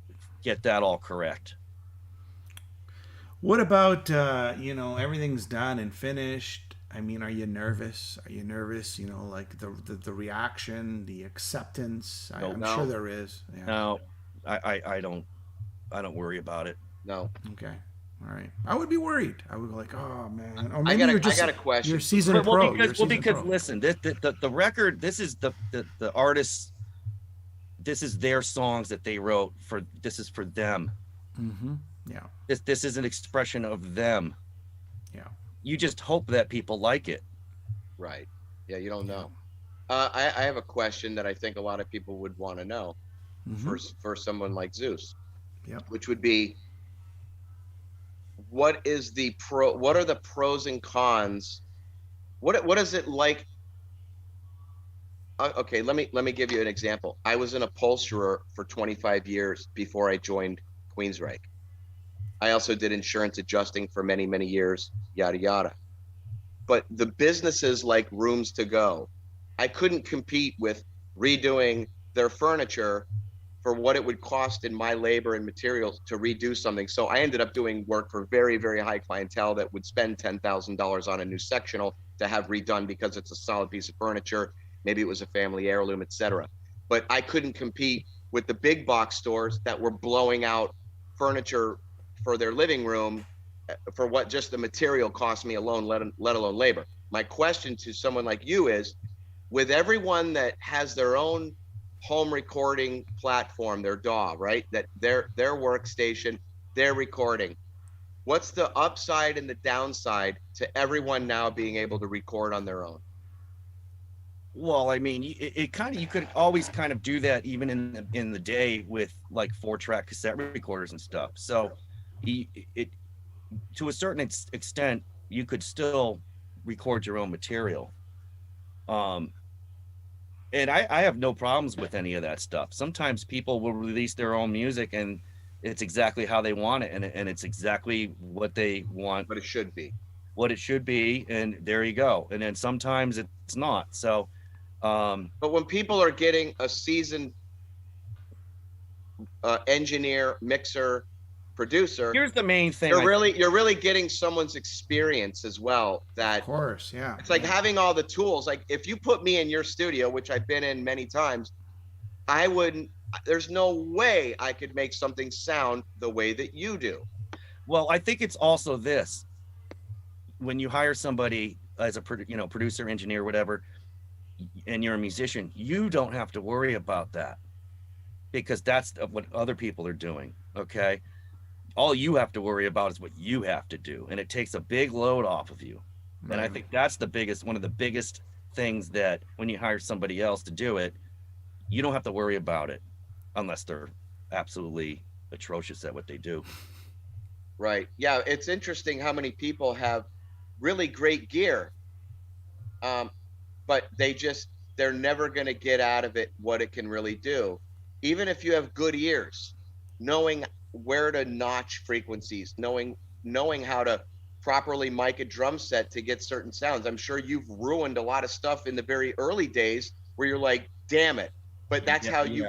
get that all correct. What about, you know, everything's done and finished? I mean, are you nervous? You know, like the reaction, the acceptance? I'm sure there is. Yeah. No, I don't worry about it. No. Okay. All right. I would be worried. I would be like, oh man. Or maybe I got a question. You're seasoned pro. Because listen, the record, this is the artists. This is their songs that they wrote for. This is for them. Mm-hmm. Yeah. This is an expression of them. Yeah. You just hope that people like it. Right. Yeah. You don't know. I have a question that I think a lot of people would want to know. For someone like Zeuss, which would be, what are the pros and cons? What is it like? Okay, let me give you an example. I was an upholsterer for 25 years before I joined Queensryche. I also did insurance adjusting for many, many years, yada yada. But the businesses like Rooms to Go, I couldn't compete with redoing their furniture for what it would cost in my labor and materials to redo something. So I ended up doing work for very, very high clientele that would spend $10,000 on a new sectional to have redone because it's a solid piece of furniture. Maybe it was a family heirloom, etc. But I couldn't compete with the big box stores that were blowing out furniture for their living room for what just the material cost me alone, let alone labor. My question to someone like you is, with everyone that has their own home recording platform, their DAW, right? That their workstation, their recording. What's the upside and the downside to everyone now being able to record on their own? Well, I mean, you could always kind of do that even in the day with like 4-track cassette recorders and stuff. So to a certain extent, you could still record your own material. And I have no problems with any of that stuff. Sometimes people will release their own music and it's exactly how they want it, and it's exactly what they want. But it should be. What it should be, and there you go. And then sometimes it's not. So but when people are getting a seasoned engineer, mixer, producer, here's the main thing. You're really getting someone's experience as well. That, of course, yeah. It's like having all the tools. Like if you put me in your studio, which I've been in many times, there's no way I could make something sound the way that you do. Well, I think it's also this. When you hire somebody as a producer, engineer, whatever, and you're a musician, you don't have to worry about that, because that's what other people are doing. Okay. All you have to worry about is what you have to do. And it takes a big load off of you. And I think that's one of the biggest things, that when you hire somebody else to do it, you don't have to worry about it unless they're absolutely atrocious at what they do. Right. Yeah. It's interesting how many people have really great gear, but they're never going to get out of it what it can really do. Even if you have good ears, knowing where to notch frequencies, knowing how to properly mic a drum set to get certain sounds. I'm sure you've ruined a lot of stuff in the very early days where you're like, damn it. But that's how you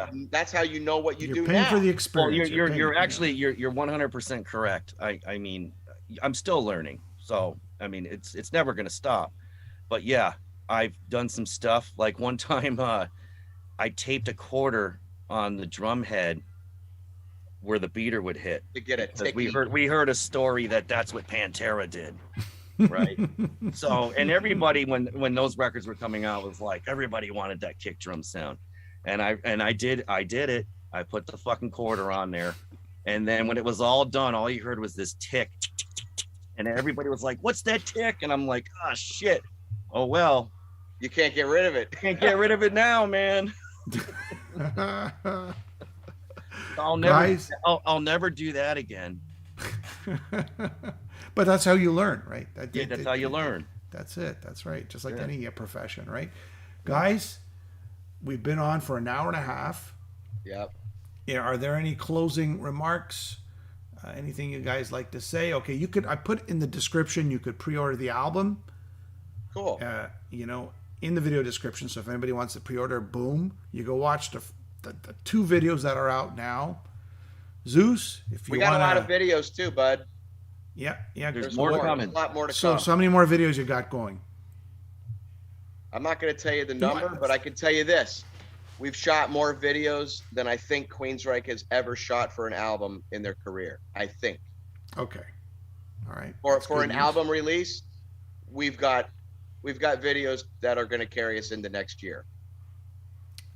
know what you do now. You're paying for the experience. Well, you're actually 100% correct. I mean, I'm still learning. So, I mean, it's never going to stop. But yeah, I've done some stuff. Like one time I taped a quarter on the drum head where the beater would hit, to get it. We heard a story that's what Pantera did, right? So, and everybody, when those records were coming out, was like, everybody wanted that kick drum sound, and I did it. I put the fucking quarter on there, and then when it was all done, all you heard was this tick, and everybody was like, "What's that tick?" And I'm like, "Ah, shit. Oh well, you can't get rid of it. Can't get rid of it now, man." I'll never do that again. But that's how you learn, right? That's how you learn. That's it. That's right. Just like any profession, right? Guys, we've been on for an hour and a half. Yep. Yeah. Are there any closing remarks? Anything you guys like to say? Okay, I put in the description, you could pre-order the album. Cool. In the video description. So if anybody wants to pre-order, boom, you go watch the 2 videos that are out now. Zeuss, if you want, we got a lot of videos too, bud. Yeah. There's more coming. A lot more to come. So how many more videos you got going? I'm not going to tell you the number, but I can tell you this: we've shot more videos than I think Queensrÿche has ever shot for an album in their career. I think. Okay. All right. For an album release, we've got videos that are going to carry us into next year.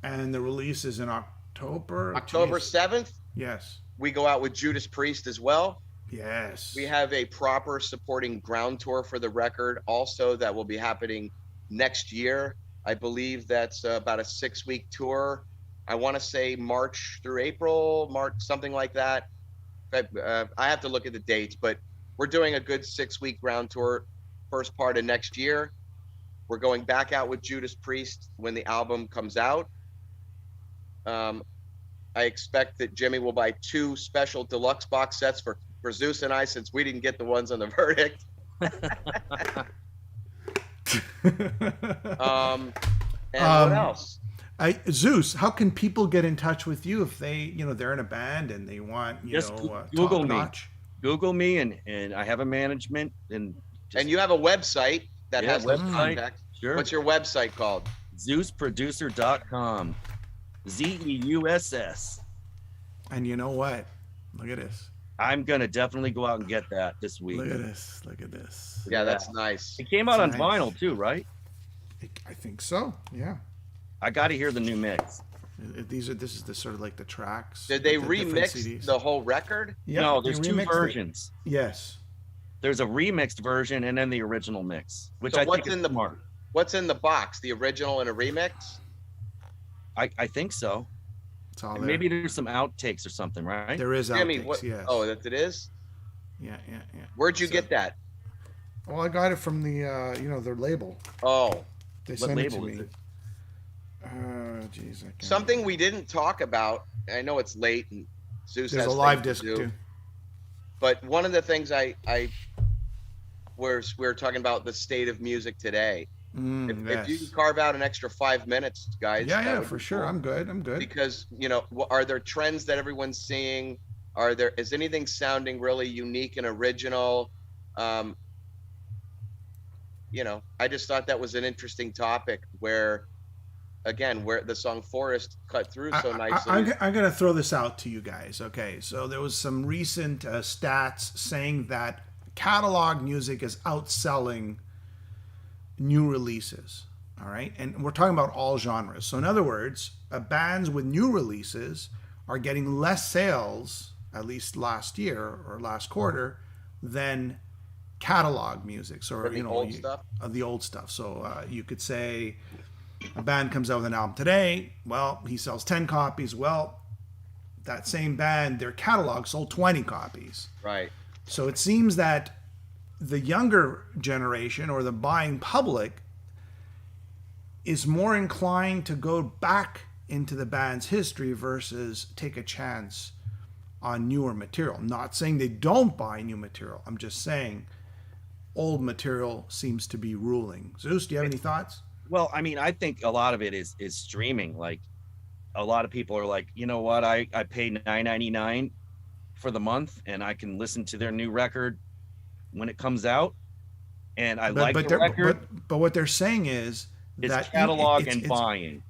And the release is in October? October 7th? Yes. We go out with Judas Priest as well. Yes. We have a proper supporting ground tour for the record also that will be happening next year. I believe that's about a 6-week tour. I want to say March through April, something like that. I have to look at the dates, but we're doing a good 6-week ground tour first part of next year. We're going back out with Judas Priest when the album comes out. I expect that Jimmy will buy 2 special deluxe box sets for Zeus and I, since we didn't get the ones on the Verdict. And what else? Zeus, how can people get in touch with you if they, they're in a band and they want, Google me. Top-notch? Google me, and I have a management, and you have a website that has those contacts. Sure. What's your website called? ZeussProducer.com. ZEUSS. And you know what? Look at this. I'm gonna definitely go out and get that this week. Look at this. Look at this. Yeah, that's nice. It came out on vinyl too, right? I think so. Yeah. I got to hear the new mix. This is the sort of like the tracks. Did they remix the whole record? Yeah, no, there's 2 versions. Yes. There's a remixed version and then the original mix, which so I think is smart. What's in the box? The original and a remix? I think so. It's all maybe there's some outtakes or something, right? There is outtakes, yes. Oh, that it is? Yeah. Where'd you get that? Well, I got it from the their label. Oh, They What sent it to label me. is it? Geez, I can't something remember. we didn't talk about. I know it's late and Zeus There's has a live things disc to do, too. but one of the things we're talking about the state of music today. If you Yes. could carve out an extra 5 minutes, guys, that Yeah, would for be sure. cool. I'm good. Because are there trends that everyone's seeing? Is anything sounding really unique and original? Um, I just thought that was an interesting topic where the song Forest cut through so nicely. I'm going to throw this out to you guys. Okay, so there was some recent stats saying that catalog music is outselling new releases. All right, and we're talking about all genres. So in other words, bands with new releases are getting less sales, at least last year or last quarter, than catalog music. So For the old stuff? The old stuff. So you could say a band comes out with an album today. Well, he sells 10 copies. Well, that same band, their catalog sold 20 copies. Right. So it seems that the younger generation or the buying public is more inclined to go back into the band's history versus take a chance on newer material. Not saying they don't buy new material. I'm just saying old material seems to be ruling. Zeus, do you have any thoughts? Well, I mean, I think a lot of it is streaming. Like, a lot of people are like, you know what, I pay $9.99 for the month and I can listen to their new record when it comes out, and I like the record. But what they're saying is it's that catalog and buying.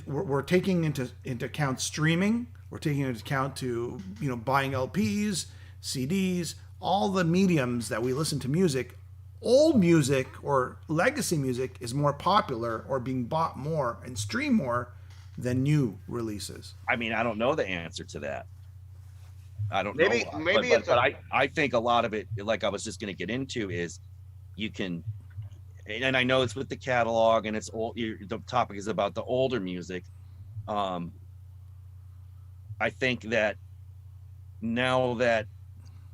We're taking into account streaming. We're taking into account to buying LPs, CDs, all the mediums that we listen to music. Old music or legacy music is more popular or being bought more and streamed more than new releases. I mean, I don't know the answer to that. I don't know. Maybe I think a lot of it, like I was just going to get into, is you can, and I know it's with the catalog and it's old. The topic is about the older music. I think that now that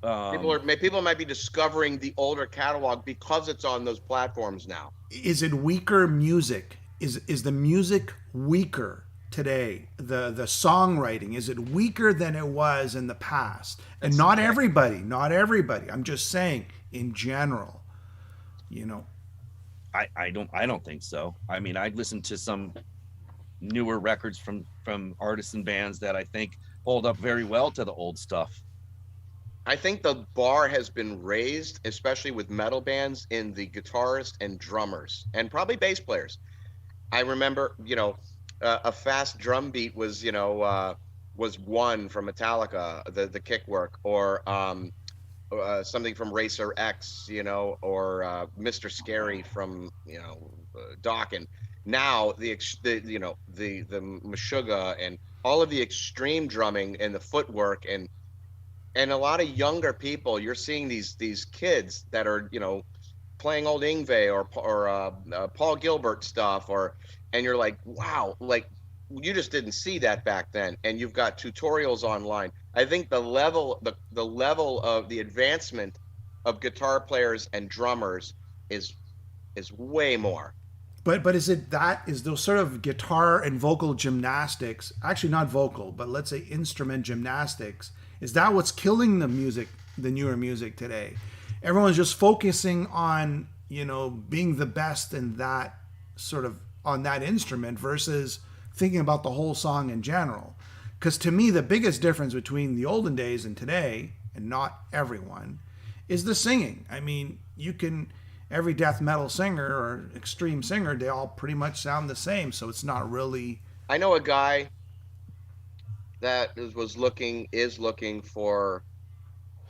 people might be discovering the older catalog because it's on those platforms now. Is it weaker music? Is the music weaker today? The songwriting, is it weaker than it was in the past? And not everybody. I'm just saying in general. I don't think so. I mean, I'd listen to some newer records from artists and bands that I think hold up very well to the old stuff. I think the bar has been raised, especially with metal bands, in the guitarists and drummers and probably bass players. I remember, a fast drum beat was One from Metallica, the kick work, or something from Racer X, or Mr. Scary from Dawkins. Now the Meshuggah and all of the extreme drumming and the footwork and a lot of younger people, you're seeing these kids that are playing old Yngwie or Paul Gilbert stuff, and you're like, wow, like you just didn't see that back then, and you've got tutorials online. I think the level of the advancement of guitar players and drummers is way more. But is those sort of guitar and vocal gymnastics, actually not vocal, but let's say instrument gymnastics, is that what's killing the newer music today? Everyone's just focusing on, being the best in that sort of, on that instrument versus thinking about the whole song in general. Because to me, the biggest difference between the olden days and today, and not everyone, is the singing. I mean, every death metal singer or extreme singer, they all pretty much sound the same. So it's not really. I know a guy that is looking for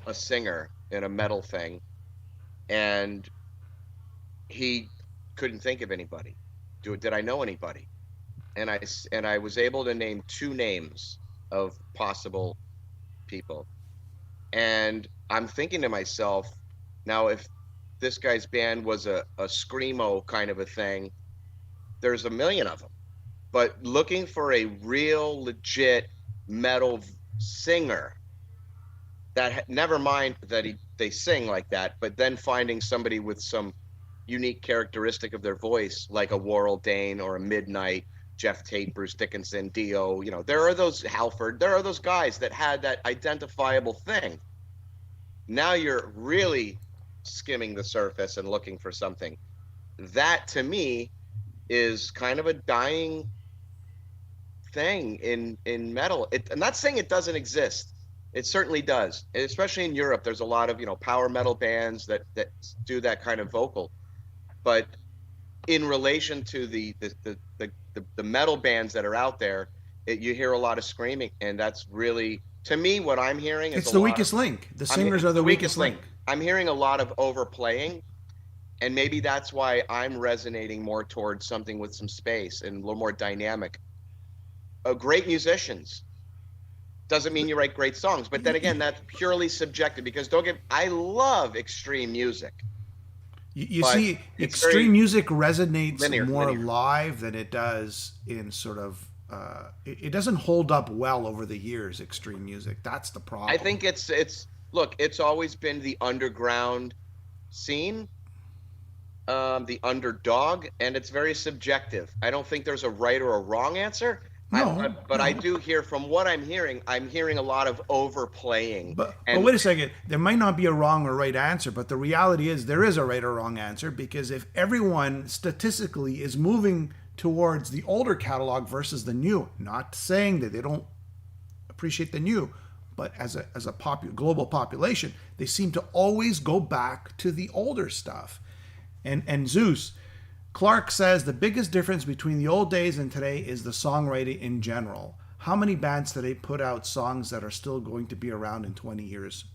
a singer in a metal thing, and he couldn't think of anybody. Did I know anybody? And I was able to name 2 names of possible people, and I'm thinking to myself, now if this guy's band was a screamo kind of a thing, there's a million of them. But looking for a real legit metal singer, never mind that they sing like that, but then finding somebody with some unique characteristic of their voice, like a Warrell Dane or a Midnight, Jeff Tate, Bruce Dickinson, Dio, you know, there are those Halford, there are those guys that had that identifiable thing. Now you're really skimming the surface and looking for something. That to me is kind of a dying thing in metal. I'm not saying it doesn't exist. It certainly does. And especially in Europe, there's a lot of, you know, power metal bands that do that kind of vocal. But in relation to the metal bands that are out there, you hear a lot of screaming, and that's really, to me, what I'm hearing is it's the weakest link. The singers are the weakest link. I'm hearing a lot of overplaying, and maybe that's why I'm resonating more towards something with some space and a little more dynamic. Great musicians doesn't mean you write great songs, but then again, that's purely subjective, because I love extreme music. You see, extreme music resonates more live than it does in sort of, it doesn't hold up well over the years, extreme music. That's the problem. I think it's always been the underground scene, the underdog, and it's very subjective. I don't think there's a right or a wrong answer. But I do hear, from what I'm hearing a lot of overplaying. But wait a second. There might not be a wrong or right answer, but the reality is there is a right or wrong answer, because if everyone statistically is moving towards the older catalog versus the new, not saying that they don't appreciate the new, but as a global population, they seem to always go back to the older stuff. And Zeuss, Clark says the biggest difference between the old days and today is the songwriting in general. How many bands today put out songs that are still going to be around in 20 years?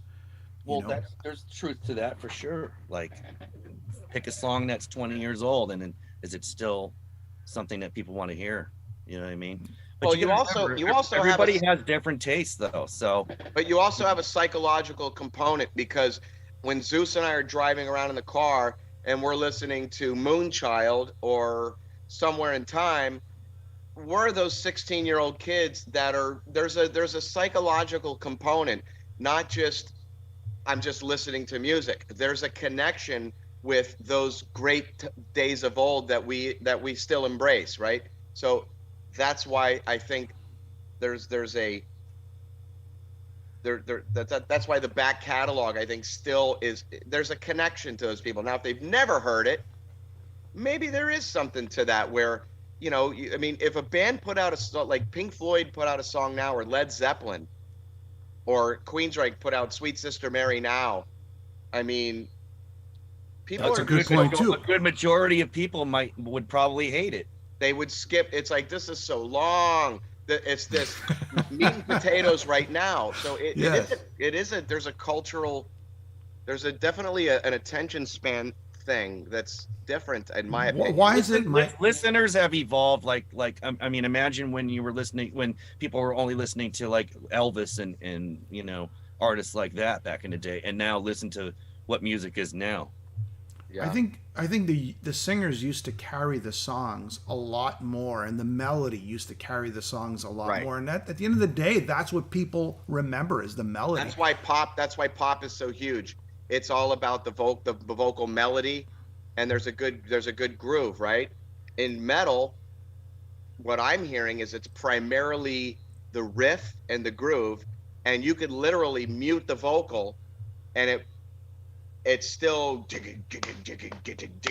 Well, there's truth to that for sure. Like, pick a song that's 20 years old, and then is it still something that people want to hear? You know what I mean? But well, everybody has different tastes, though. So, but you also have a psychological component, because when Zeuss and I are driving around in the car and we're listening to Moonchild or Somewhere in Time, we're those 16-year-old kids that are, there's a psychological component, not just I'm just listening to music. There's a connection with those great days of old that we still embrace, right? So that's why I think that's why the back catalog, I think, still is, there's a connection to those people. Now, if they've never heard it, maybe there is something to that where, you know, I mean, if a band put out a song, like Pink Floyd put out a song now, or Led Zeppelin, or Queensrÿche put out Sweet Sister Mary now, I mean, people That's a good point too. A good majority of people would probably hate it. They would skip. It's like, this is so long. It's this meat and potatoes right now. So there's a cultural, there's definitely an attention span thing that's different in my opinion. Why is it? Listeners have evolved. I mean, imagine when people were only listening to like Elvis and you know, artists like that back in the day, and now listen to what music is now. Yeah. I think the singers used to carry the songs a lot more, and the melody used to carry the songs a lot more. And at the end of the day, that's what people remember, is the melody. That's why pop is so huge. It's all about the vocal melody, and there's a good groove, right? In metal, what I'm hearing is it's primarily the riff and the groove, and you could literally mute the vocal, and it's still,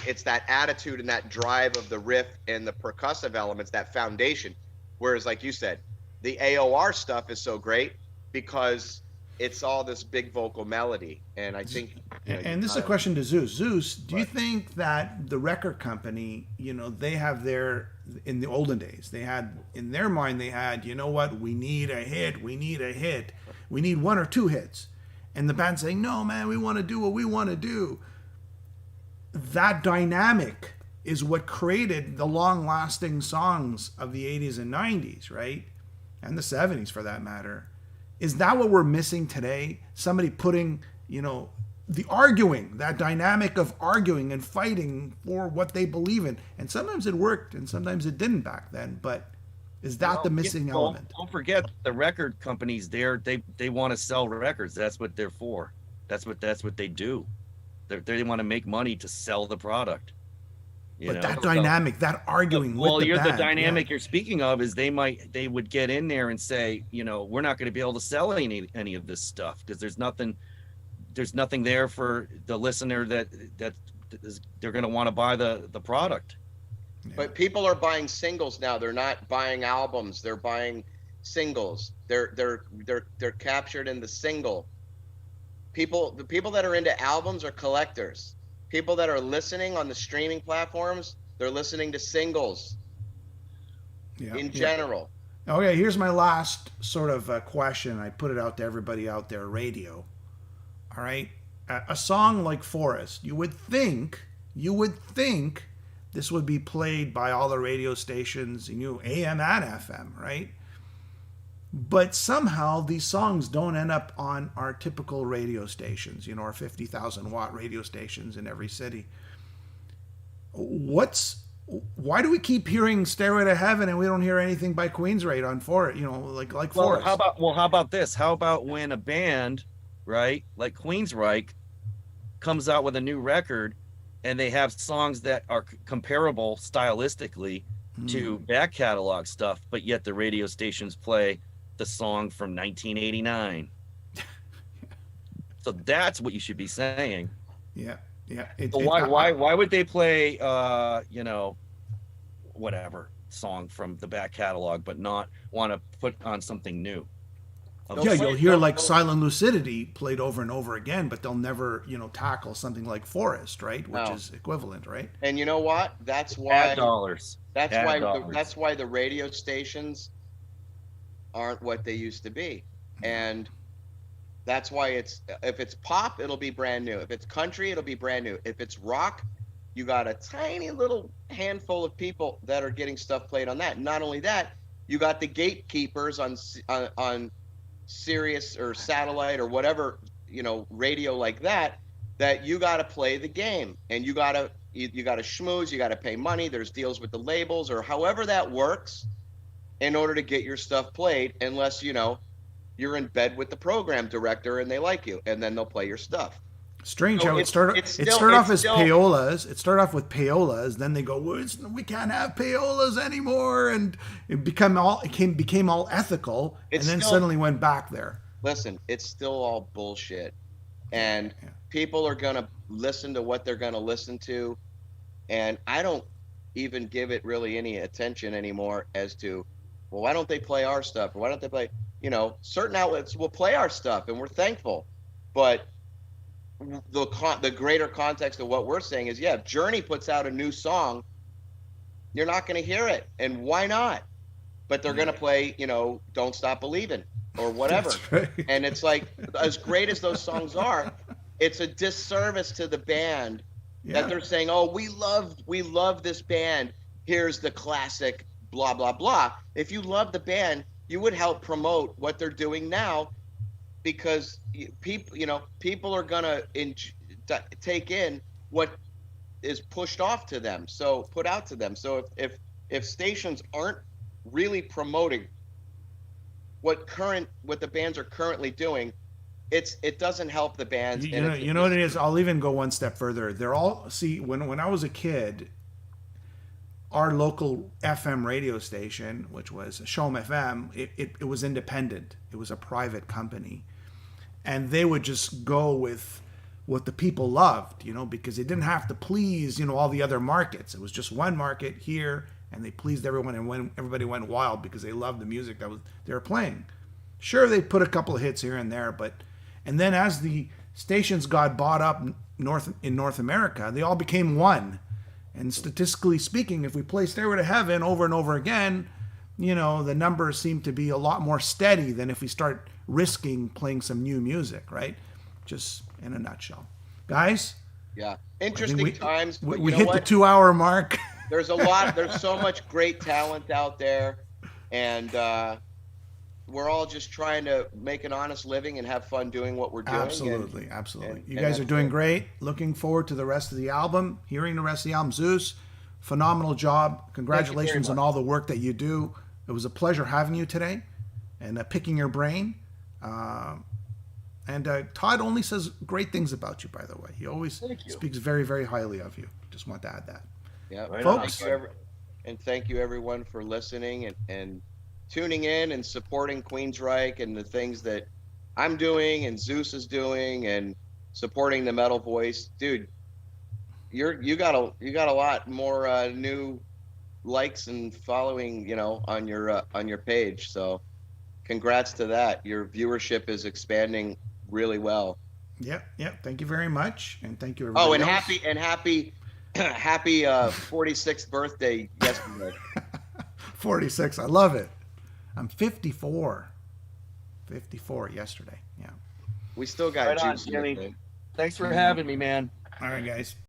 it's that attitude and that drive of the riff and the percussive elements, that foundation. Whereas, like you said, the AOR stuff is so great because it's all this big vocal melody. And I think, and this is a question to Zeuss. Zeuss, do you think that the record company, you know, they have in the olden days, they had, in their mind, they had, you know what, we need a hit, we need one or two hits. And the band saying, no, man, we want to do what we want to do. That dynamic is what created the long-lasting songs of the 80s and 90s, right? And the 70s, for that matter. Is that what we're missing today? Somebody putting, you know, that dynamic of arguing and fighting for what they believe in. And sometimes it worked and sometimes it didn't back then. But Is that the missing element? Don't forget the record companies there. They want to sell records. That's what they're for. That's what they do. They want to make money to sell the product. But that dynamic, that arguing with the band, the dynamic you're speaking of is they would get in there and say, we're not going to be able to sell any of this stuff because there's nothing there for the listener that they're going to want to buy the product. But people are buying singles now. They're not buying albums. They're buying singles. They're captured in the single. The people that are into albums are collectors. People that are listening on the streaming platforms, they're listening to singles in general. Okay, here's my last sort of question. I put it out to everybody out there, radio. All right, a song like Forest, you would think this would be played by all the radio stations, AM and FM, right? But somehow these songs don't end up on our typical radio stations, our 50,000 watt radio stations in every city. Why do we keep hearing Stairway to Heaven and we don't hear anything by Queensrÿche on Forest, like Forest? How about this? How about when a band, right, like Queensryche comes out with a new record and they have songs that are comparable stylistically to back catalog stuff, but yet the radio stations play the song from 1989. So that's what you should be saying. Yeah. Why would they play whatever song from the back catalog but not want to put on something new? You'll hear like Silent Lucidity played over and over again, but they'll never tackle something like Forest, right, which is equivalent, right? And you know what, that's why Add dollars. That's why the radio stations aren't what they used to be. And that's why if it's pop, it'll be brand new. If it's country, it'll be brand new. If it's rock, you got a tiny little handful of people that are getting stuff played on that. Not only that, you got the gatekeepers on Sirius or satellite or whatever, radio like that you got to play the game, and you got to schmooze, you got to pay money. There's deals with the labels or however that works in order to get your stuff played, unless you're in bed with the program director and they like you, and then they'll play your stuff. Strange how it started off as payolas. It started off with payolas, then they go, we can't have payolas anymore, and it became all ethical, and then suddenly went back there. Listen, it's still all bullshit, and people are gonna listen to what they're gonna listen to, and I don't even give it really any attention anymore as to, well, why don't they play our stuff, or why don't they play, certain outlets will play our stuff, and we're thankful, but the greater context of what we're saying is, if Journey puts out a new song, you're not going to hear it, and why not? But they're going to play, Don't Stop Believing or whatever. Right. And it's like, as great as those songs are, it's a disservice to the band that they're saying, oh, we love this band, here's the classic blah blah blah. If you love the band, you would help promote what they're doing now, because people are gonna take in what is pushed off to them, put out to them. So if stations aren't really promoting what the bands are currently doing, it doesn't help the bands. You know what it is? I'll even go one step further. They're all, when I was a kid, our local FM radio station, which was Shom FM, it was independent. It was a private company. And they would just go with what the people loved, because they didn't have to please, all the other markets. It was just one market here, and they pleased everyone, and when everybody went wild because they loved the music they were playing. Sure, they put a couple of hits here and there, and then as the stations got bought up in North America, they all became one. And statistically speaking, if we play Stairway to Heaven over and over again, the numbers seem to be a lot more steady than if we start risking playing some new music, right? Just in a nutshell. Guys? Yeah. Interesting times. We hit the 2-hour mark. There's so much great talent out there, and we're all just trying to make an honest living and have fun doing what we're doing. Absolutely. You guys are doing great. Looking forward to the rest of the album, hearing the rest of the album. Zeuss, phenomenal job. Congratulations on all the work that you do. It was a pleasure having you today and picking your brain. And Todd only says great things about you, by the way. He always speaks very, very highly of you. Just want to add that. Yeah, Right folks. Thank you everyone for listening and tuning in and supporting Queensryche and the things that I'm doing and Zeuss is doing and supporting the metal voice. Dude, you got a lot more new likes and following, on your page. So congrats to that. Your viewership is expanding really well. Yep. Thank you very much, and thank you Oh, everybody. and happy 46th birthday yesterday. 46. I love it. I'm 54. 54 yesterday. Yeah. We still got Right on, juice in Jimmy. the thing. Thanks for having me, man. All right, guys.